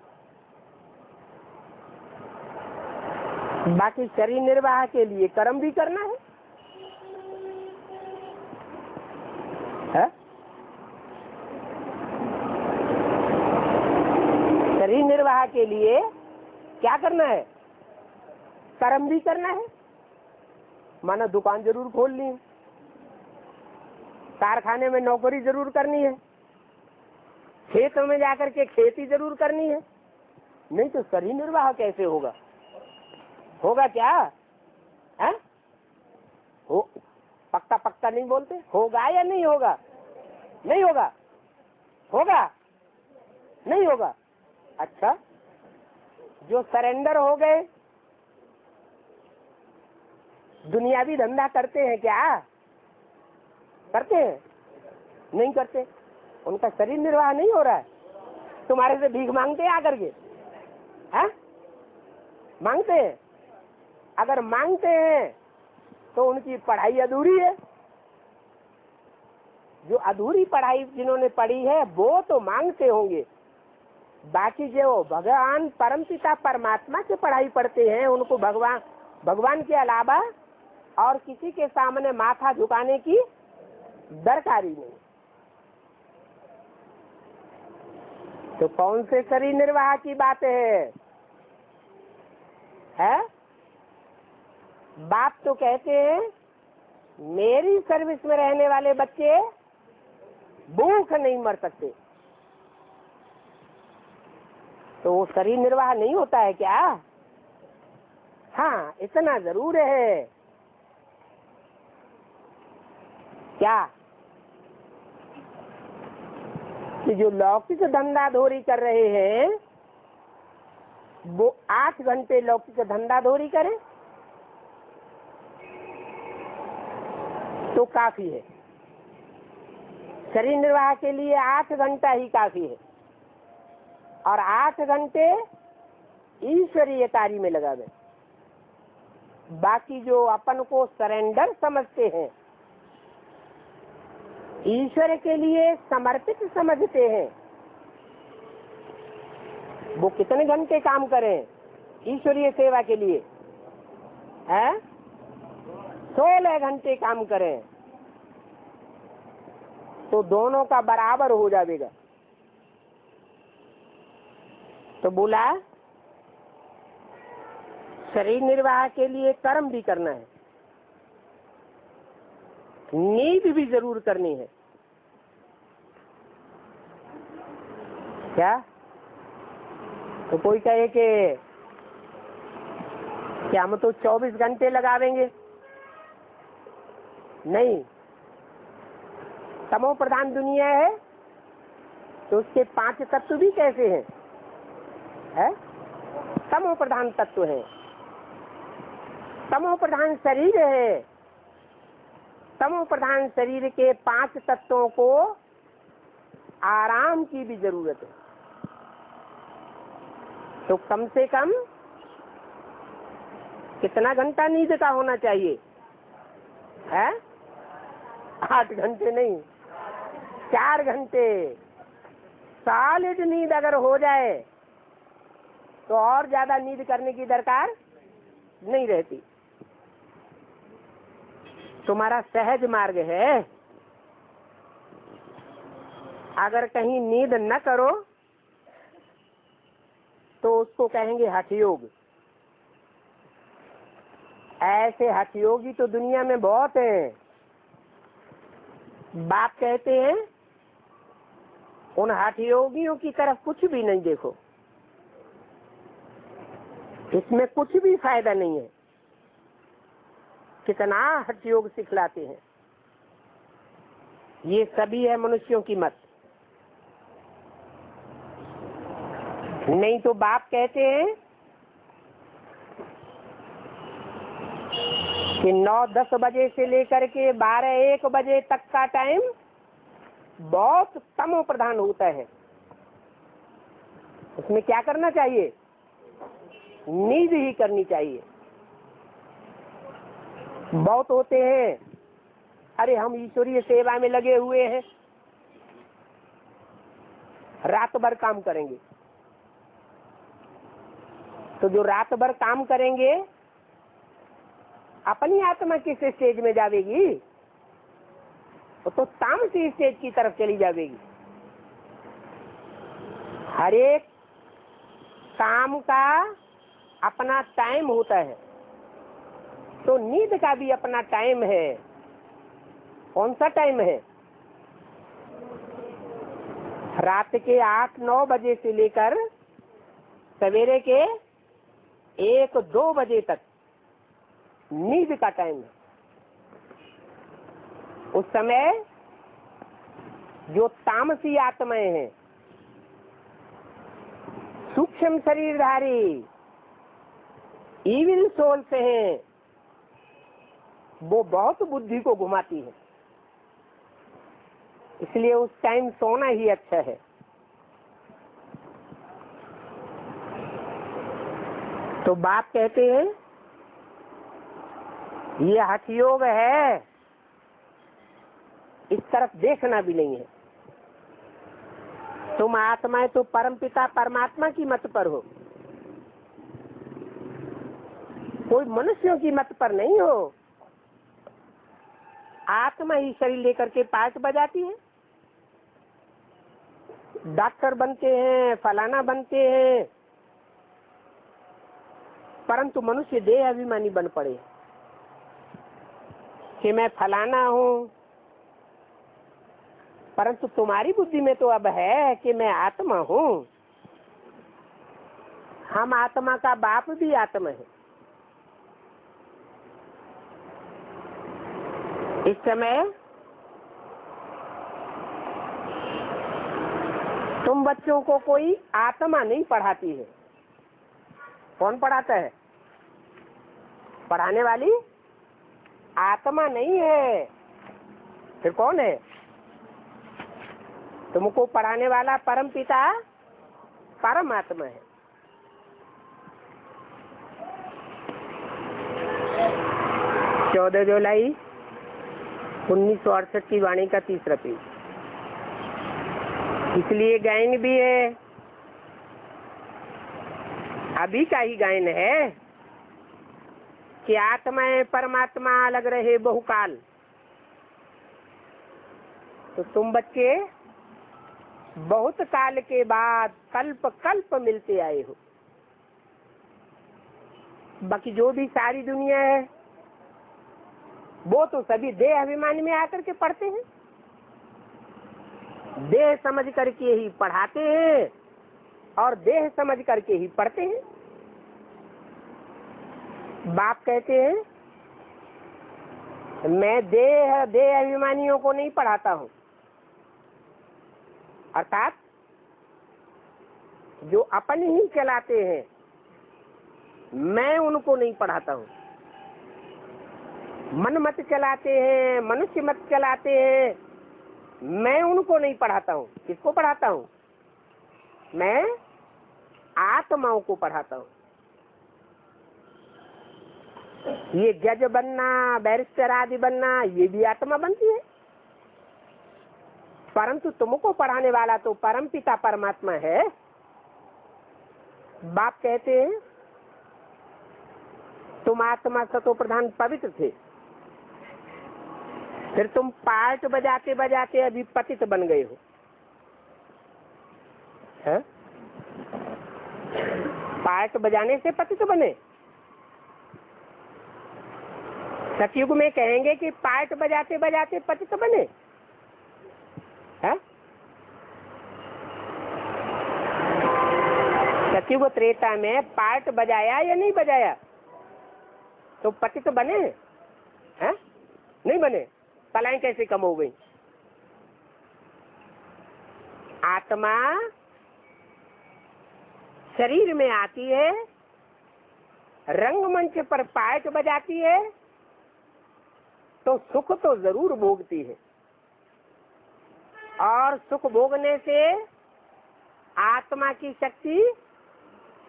[SPEAKER 1] बाकी शरीर निर्वाह के लिए कर्म भी करना है? शरीर निर्वाह के लिए क्या करना है? कर्म भी करना है। माना दुकान जरूर खोलनी है, कारखाने में नौकरी जरूर करनी है, खेतों में जाकर के खेती जरूर करनी है। नहीं तो शरीर निर्वाह कैसे होगा? होगा क्या? है? हो पक्का पक्का नहीं बोलते, होगा या नहीं होगा? नहीं होगा। होगा? नहीं होगा। अच्छा, जो सरेंडर हो गए, दुनियावी धंधा करते हैं क्या? करते हैं? नहीं करते। उनका शरीर निर्वाह नहीं हो रहा है। तुम्हारे से भीख मांगते हैं आकर के? हैं? मांगते हैं? अगर मांगते हैं तो उनकी पढ़ाई अधूरी है। जो अधूरी पढ़ाई जिन्होंने पढ़ी है वो तो मांगते होंगे। बाकी जो भगवान परमपिता परमात्मा की पढ़ाई पढ़ते हैं, उनको भगवान के अलावा और किसी के सामने माथा झुकाने की दरकारी नहीं। तो कौन से शरीर निर्वाह की बात है? बाप तो कहते हैं मेरी सर्विस में रहने वाले बच्चे भूख नहीं मर सकते। तो वो शरीर निर्वाह नहीं होता है क्या? हाँ, इतना जरूर है क्या कि जो लौकिक धंधाधोरी कर रहे हैं वो 8 घंटे लौकिक धंधाधोरी करें तो काफी है। शरीर निर्वाह के लिए 8 घंटा ही काफी है और 8 घंटे ईश्वरीय कार्य में लगा दे। बाकी जो अपन को सरेंडर समझते हैं, ईश्वर के लिए समर्पित समझते हैं, वो कितने घंटे काम करें ईश्वरीय सेवा के लिए? है 16 घंटे काम करें तो दोनों का बराबर हो जाएगा। तो बोला शरीर निर्वाह के लिए कर्म भी करना है, नींद भी जरूर करनी है। क्या? तो कोई कहे कि हम तो 24 घंटे लगावेंगे। नहीं, तमो प्रधान दुनिया है तो उसके 5 तत्व भी कैसे हैं? है तमो प्रधान तत्व है, तमो प्रधान शरीर है। तमो प्रधान शरीर के 5 तत्वों को आराम की भी जरूरत है। तो कम से कम कितना घंटा नींद का होना चाहिए? है 8 घंटे नहीं, 4 घंटे सॉलिड नींद अगर हो जाए तो और ज्यादा नींद करने की दरकार नहीं रहती। तुम्हारा सहज मार्ग है, अगर कहीं नींद न करो तो उसको कहेंगे हठयोग। ऐसे हठयोगी तो दुनिया में बहुत हैं। बाप कहते हैं उन हठयोगियों की तरफ कुछ भी नहीं देखो, इसमें कुछ भी फायदा नहीं है। कितना हठयोग सिखलाते हैं, ये सभी है मनुष्यों की मत। नहीं तो बाप कहते हैं कि 9-10 बजे से लेकर के 12-1 बजे तक का टाइम बहुत तमो प्रधान होता है। उसमें क्या करना चाहिए? नींद ही करनी चाहिए। बहुत होते हैं, अरे हम ईश्वरीय सेवा में लगे हुए हैं, रात भर काम करेंगे। तो जो रात भर काम करेंगे अपनी आत्मा किस स्टेज में जाएगी? वो तो तामसी स्टेज की तरफ चली जाएगी। हर एक काम का अपना टाइम होता है, तो नींद का भी अपना टाइम है। कौन सा टाइम है? रात के 8-9 बजे से लेकर सवेरे के 1-2 बजे तक नींद का टाइम है। उस समय जो तामसी आत्माएं हैं, सूक्ष्म शरीरधारी इविल सोल से हैं, वो बहुत बुद्धि को घुमाती है। इसलिए उस टाइम सोना ही अच्छा है। तो बाप कहते हैं ये हठयोग है, इस तरफ देखना भी नहीं है। तुम आत्माएं तो परमपिता परमात्मा की मत पर हो, कोई मनुष्यों की मत पर नहीं हो। आत्मा ही शरीर लेकर के पाठ बजाती है। डॉक्टर बनते हैं, फलाना बनते हैं, परंतु मनुष्य देह अभिमानी बन पड़े कि मैं फलाना हूं। परंतु तुम्हारी बुद्धि में तो अब है कि मैं आत्मा हूं। हम आत्मा का बाप भी आत्मा है। इस समय तुम बच्चों को कोई आत्मा नहीं पढ़ाती है। कौन पढ़ाता है? पढ़ाने वाली आत्मा नहीं है, फिर कौन है? तुमको पढ़ाने वाला परम पिता परमात्मा है। 14 जुलाई 1968 की वाणी का 3रा पेज। इसलिए गायन भी है, अभी का ही गायन है कि आत्मा परमात्मा अलग रहे बहुकाल। तो तुम बच्चे बहुत काल के बाद कल्प कल्प मिलते आए हो। बाकी जो भी सारी दुनिया है वो तो सभी देह अभिमान में आकर के पढ़ते हैं, देह समझ करके ही पढ़ाते हैं और देह समझ करके ही पढ़ते हैं। बाप कहते हैं मैं देह अभिमानियों को नहीं पढ़ाता हूं, अर्थात जो अपने ही चलाते हैं मैं उनको नहीं पढ़ाता हूं। मन मत चलाते हैं, मनुष्य मत चलाते हैं, मैं उनको नहीं पढ़ाता हूं। किसको पढ़ाता हूं? मैं आत्माओं को पढ़ाता हूं। ये जज बनना, बैरिस्टर आदि बनना, ये भी आत्मा बनती है, परंतु तुमको पढ़ाने वाला तो परम पिता परमात्मा है। बाप कहते हैं तुम आत्मा सतो प्रधान पवित्र थे, फिर तुम पार्ट बजाते बजाते अभी पतित बन गए हो। है? पार्ट बजाने से पतित बने? सतयुग में कहेंगे कि पार्ट बजाते बजाते पतित बने? है? सतयुग त्रेता में पार्ट बजाया या नहीं बजाया तो पतित बने? हैं? नहीं बने। कलाएं कैसे कम हो गई? आत्मा शरीर में आती है, रंगमंच पर पार्ट बजाती है तो सुख तो जरूर भोगती है, और सुख भोगने से आत्मा की शक्ति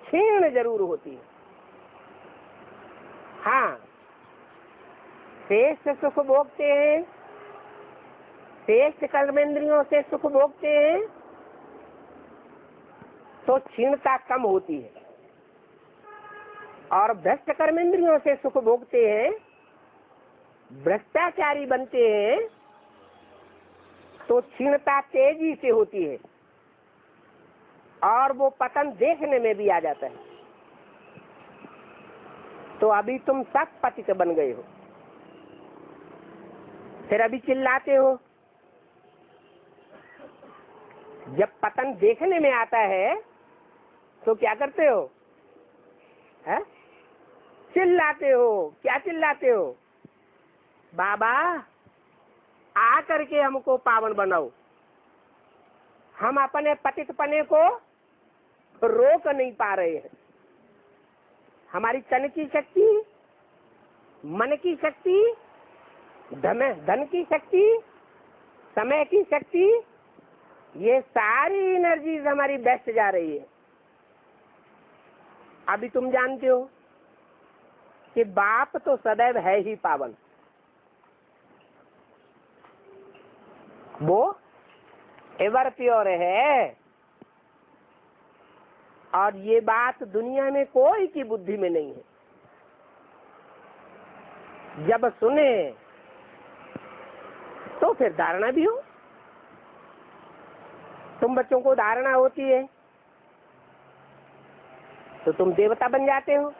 [SPEAKER 1] क्षीण जरूर होती है। हाँ, श्रेष्ठ सुख भोगते हैं, श्रेष्ठ कर्मेंद्रियों से सुख भोगते हैं तो क्षीणता कम होती है, और भ्रष्ट कर्मेंद्रियों से सुख भोगते हैं, भ्रष्टाचारी बनते हैं तो क्षीणता तेजी से होती है और वो पतन देखने में भी आ जाता है। तो अभी तुम सब पतित बन गए हो, फिर अभी चिल्लाते हो। जब पतन देखने में आता है तो क्या करते हो? है? चिल्लाते हो। क्या चिल्लाते हो? बाबा आ करके हमको पावन बनाओ। हम अपने पतितपने को रोक नहीं पा रहे हैं। हमारी तन की शक्ति, मन की शक्ति, धन की शक्ति, समय की शक्ति, ये सारी एनर्जीज हमारी बेस्ट जा रही है। अभी तुम जानते हो कि बाप तो सदैव है ही पावन, वो एवर प्योर है, और ये बात दुनिया में कोई की बुद्धि में नहीं है। जब सुने तो फिर धारणा भी हो। तुम बच्चों को धारणा होती है तो तुम देवता बन जाते हो,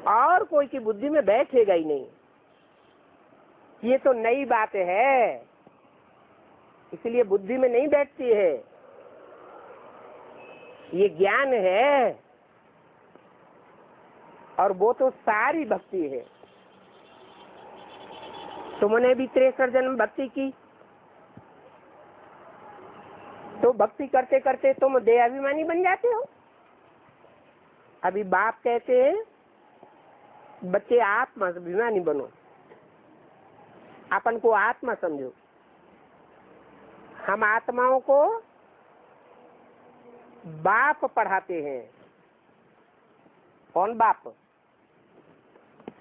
[SPEAKER 1] और कोई की बुद्धि में बैठेगा ही नहीं। ये तो नई बात है, इसलिए बुद्धि में नहीं बैठती है। ये ज्ञान है, और वो तो सारी भक्ति है। तुमने भी 63 जन्म भक्ति की, तो भक्ति करते करते तुम देहाभिमानी बन जाते हो। अभी बाप कहते हैं बच्चे आत्मा अभिमानी बनो, अपन को आत्मा समझो। हम आत्माओं को बाप पढ़ाते हैं। कौन बाप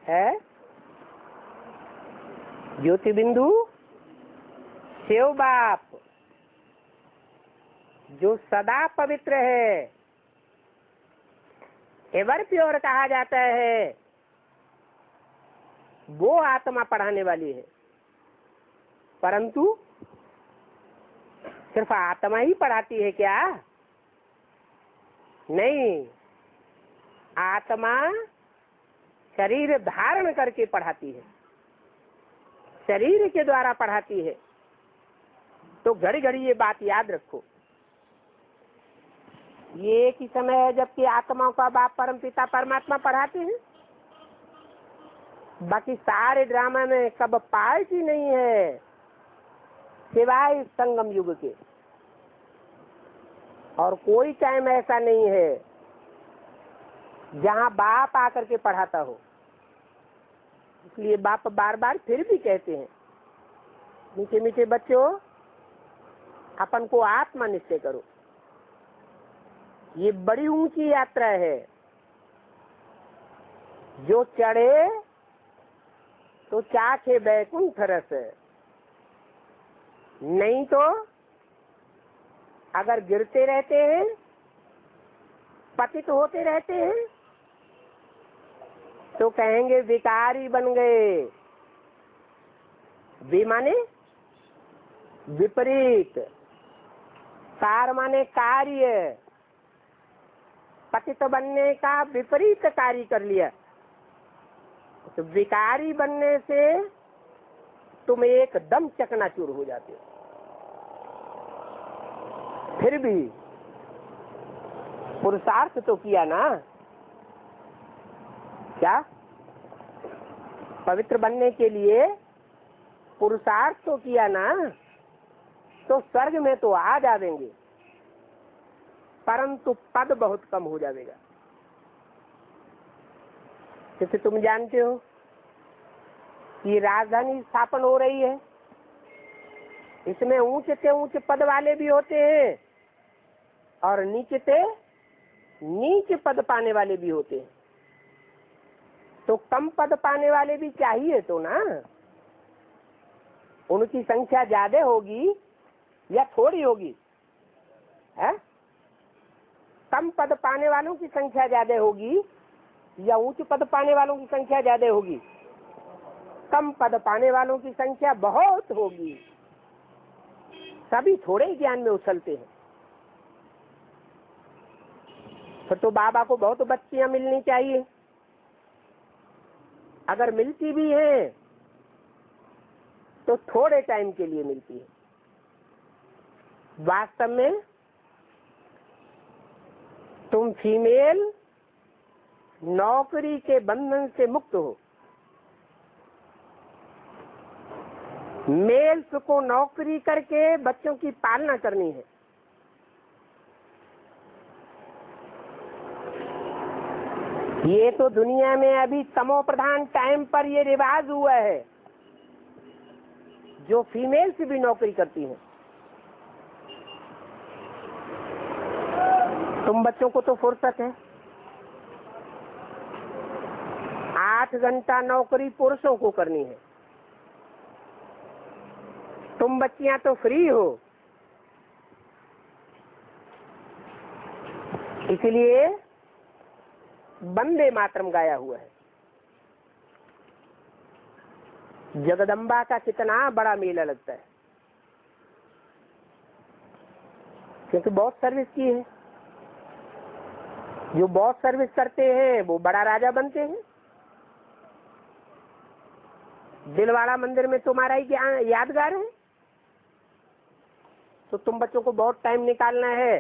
[SPEAKER 1] है? ज्योति बिंदु शिव बाप, जो सदा पवित्र है, एवर प्योर कहा जाता है, वो आत्मा पढ़ाने वाली है। परंतु सिर्फ आत्मा ही पढ़ाती है क्या? नहीं, आत्मा शरीर धारण करके पढ़ाती है, शरीर के द्वारा पढ़ाती है। तो घड़ी घड़ी ये बात याद रखो। ये एक ही समय है जबकि आत्माओं का बाप परम पिता परमात्मा पढ़ाते हैं। बाकी सारे ड्रामा में कब पार्ट ही नहीं है सिवाय संगम युग के। और कोई टाइम ऐसा नहीं है जहाँ बाप आकर के पढ़ाता हो। इसलिए बाप बार बार फिर भी कहते हैं, मीठे मीठे बच्चों, अपन को आत्मा निश्चय करो। ये बड़ी ऊंची यात्रा है। जो चढ़े तो चाखे बैकुंठ रस, नहीं तो अगर गिरते रहते हैं, पतित होते रहते हैं, तो कहेंगे विकारी बन गए। वि माने विपरीत, कार माने कार्य, पतित बनने का विपरीत कार्य कर लिया। तो विकारी बनने से तुम एकदम चकनाचूर हो जाते हो। फिर भी पुरुषार्थ तो किया ना, क्या पवित्र बनने के लिए पुरुषार्थ तो किया ना, तो स्वर्ग में तो आ जाएंगे, परंतु पद बहुत कम हो जाएगा। जैसे तुम जानते हो कि राजधानी स्थापन हो रही है, इसमें ऊंचे से ऊंचे पद वाले भी होते हैं और नीचे से नीचे पद पाने वाले भी होते हैं। तो कम पद पाने वाले भी चाहिए तो ना, उनकी संख्या ज्यादा होगी या थोड़ी होगी? है? कम पद पाने वालों की संख्या ज्यादा होगी या ऊंच पद पाने वालों की संख्या ज्यादा होगी? कम पद पाने वालों की संख्या बहुत होगी। सभी थोड़े ज्ञान में उछलते हैं। तो बाबा को बहुत बच्चियां मिलनी चाहिए। अगर मिलती भी हैं तो थोड़े टाइम के लिए मिलती है। वास्तव में तुम फीमेल नौकरी के बंधन से मुक्त हो। मेल्स को नौकरी करके बच्चों की पालना करनी है। ये तो दुनिया में अभी तमो प्रधान टाइम पर ये रिवाज हुआ है, जो फीमेल्स भी नौकरी करती हैं। तुम बच्चों को तो फुर्सत है, 8 घंटा नौकरी पुरुषों को करनी है। तुम बच्चियां तो फ्री हो, इसलिए वंदे मातरम गाया हुआ है। जगदम्बा का कितना बड़ा मेला लगता है, क्योंकि बहुत सर्विस की है। जो बहुत सर्विस करते हैं वो बड़ा राजा बनते हैं। दिलवाड़ा मंदिर में तुम्हारा ही क्या यादगार है, तो तुम बच्चों को बहुत टाइम निकालना है,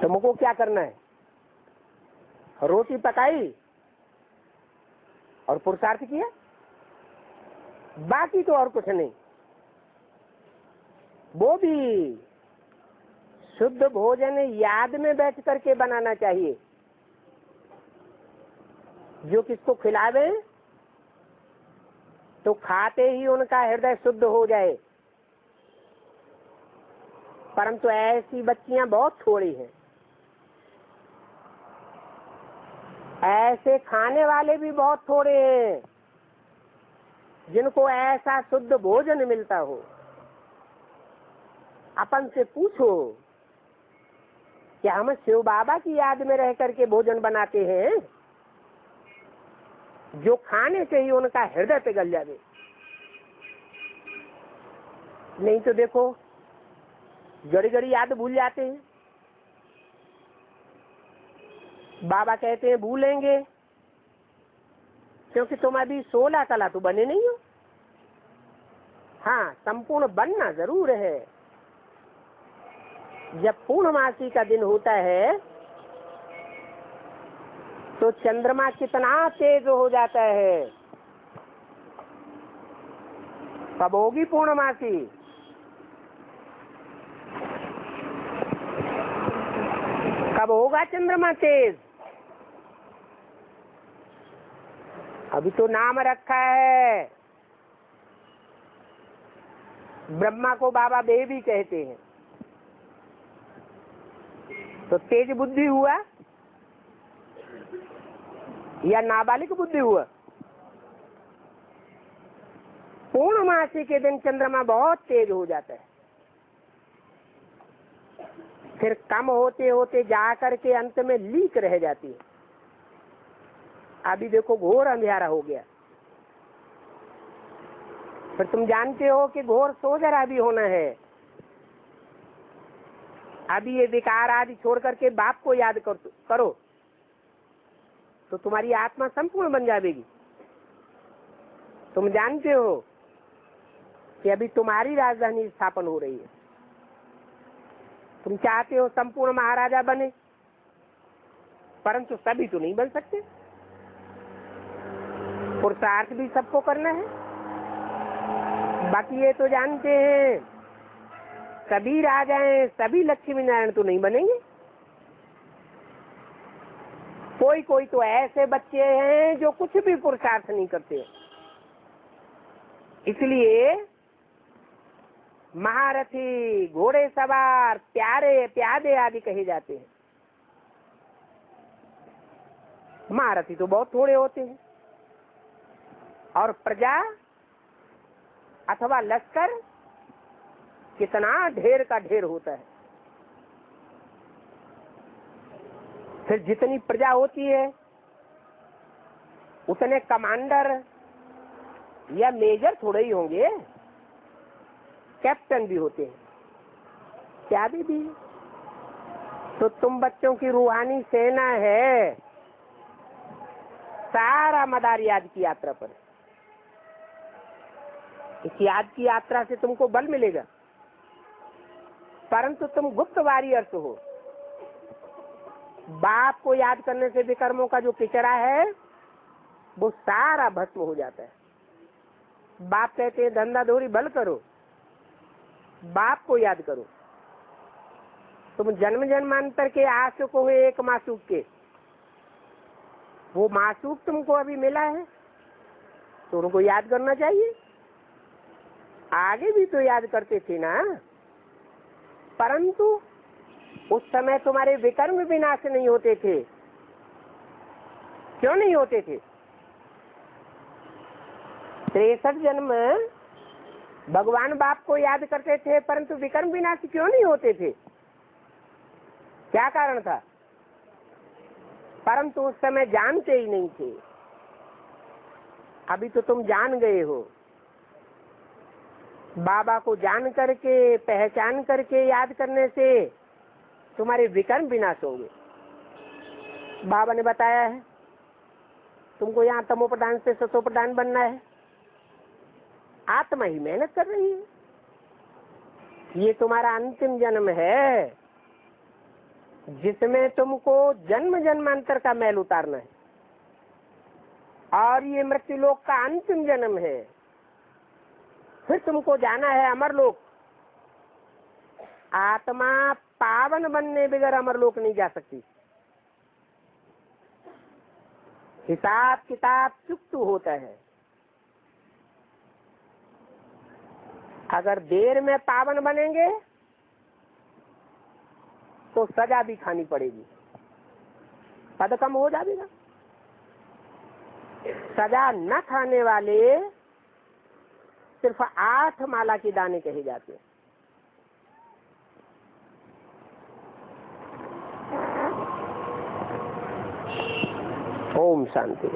[SPEAKER 1] तुमको क्या करना है? रोटी पकाई और पुरुषार्थ किया, बाकी तो और कुछ नहीं। वो भी शुद्ध भोजन याद में बैठ करके बनाना चाहिए। जो किसको खिलावे तो खाते ही उनका हृदय शुद्ध हो जाए। परंतु ऐसी बच्चियां बहुत थोड़ी हैं। ऐसे खाने वाले भी बहुत थोड़े हैं जिनको ऐसा शुद्ध भोजन मिलता हो। अपन से पूछो कि हम शिव बाबा की याद में रह करके भोजन बनाते हैं, जो खाने से ही उनका हृदय पिघल जाए। नहीं तो देखो घड़ी घड़ी याद भूल जाते हैं। बाबा कहते हैं भूलेंगे क्योंकि तुम अभी 16 कला तो बने नहीं हो। हाँ, संपूर्ण बनना जरूर है। जब पूर्णमासी का दिन होता है तो चंद्रमा कितना तेज हो जाता है। कब होगी पूर्णमासी? कब होगा चंद्रमा तेज? अभी तो नाम रखा है, ब्रह्मा को बाबा बेबी कहते हैं। तो तेज बुद्धि हुआ या नाबालिग बुद्धि हुआ? पूर्णमासी के दिन चंद्रमा बहुत तेज हो जाता है, फिर कम होते होते जाकर के अंत में लीक रह जाती है। अभी देखो घोर अंधेरा हो गया। फिर तुम जानते हो कि घोर सोजरा भी होना है। अभी ये विकार आदि छोड़ करके बाप को याद करो तो तुम्हारी आत्मा संपूर्ण बन जाएगी। तुम जानते हो कि अभी तुम्हारी राजधानी स्थापन हो रही है। तुम चाहते हो संपूर्ण महाराजा बने, परंतु सभी तो नहीं बन सकते। पुरुषार्थ भी सबको करना है। बाकी ये तो जानते हैं सभी राजाएं, सभी लक्ष्मी नारायण तो नहीं बनेंगे। कोई कोई तो ऐसे बच्चे हैं जो कुछ भी पुरुषार्थ नहीं करते। इसलिए महारथी, घोड़े सवार, प्यारे प्यादे आदि कहे जाते हैं। महारथी तो बहुत थोड़े होते हैं और प्रजा अथवा लश्कर कितना ढेर का ढेर होता है। फिर जितनी प्रजा होती है उतने कमांडर या मेजर थोड़े ही होंगे, कैप्टन भी होते हैं, क्या भी। तो तुम बच्चों की रूहानी सेना है। सारा मदार याद की यात्रा पर। इस याद की यात्रा से तुमको बल मिलेगा, परंतु तुम गुप्त वॉरियर्स हो। बाप को याद करने से विकर्मों का जो किचरा है वो सारा भस्म हो जाता है। बाप कहते हैं धंधा धोरी भल करो, बाप को याद करो। तुम जन्म जन्मांतर के आशुक हो एक मासूक के, वो मासूक तुमको अभी मिला है तो उनको याद करना चाहिए। आगे भी तो याद करते थे ना, परंतु उस समय तुम्हारे विकर्म विनाश नहीं होते थे। क्यों नहीं होते थे? 63 जन्म भगवान बाप को याद करते थे, परंतु विकर्म विनाश क्यों नहीं होते थे? क्या कारण था? परंतु उस समय जानते ही नहीं थे। अभी तो तुम जान गए हो। बाबा को जान करके, पहचान करके याद करने से तुम्हारे विकर्म विनाश होंगे। बाबा ने बताया है तुमको यहाँ तमो प्रधान से सतो प्रधान बनना है। आत्मा ही मेहनत कर रही है। ये तुम्हारा अंतिम जन्म है। जिसमें तुमको जन्म जन्मांतर का मैल उतारना है, और ये मृत्यु लोक का अंतिम जन्म है। फिर तुमको जाना है अमरलोक। आत्मा पावन बनने बगैर अमरलोक नहीं जा सकती। हिसाब किताब चुक्त होता है। अगर देर में पावन बनेंगे तो सजा भी खानी पड़ेगी, पद कम हो जाएगा। सजा न खाने वाले सिर्फ 8 माला के दाने कहे जाते हैं। ओम शांति।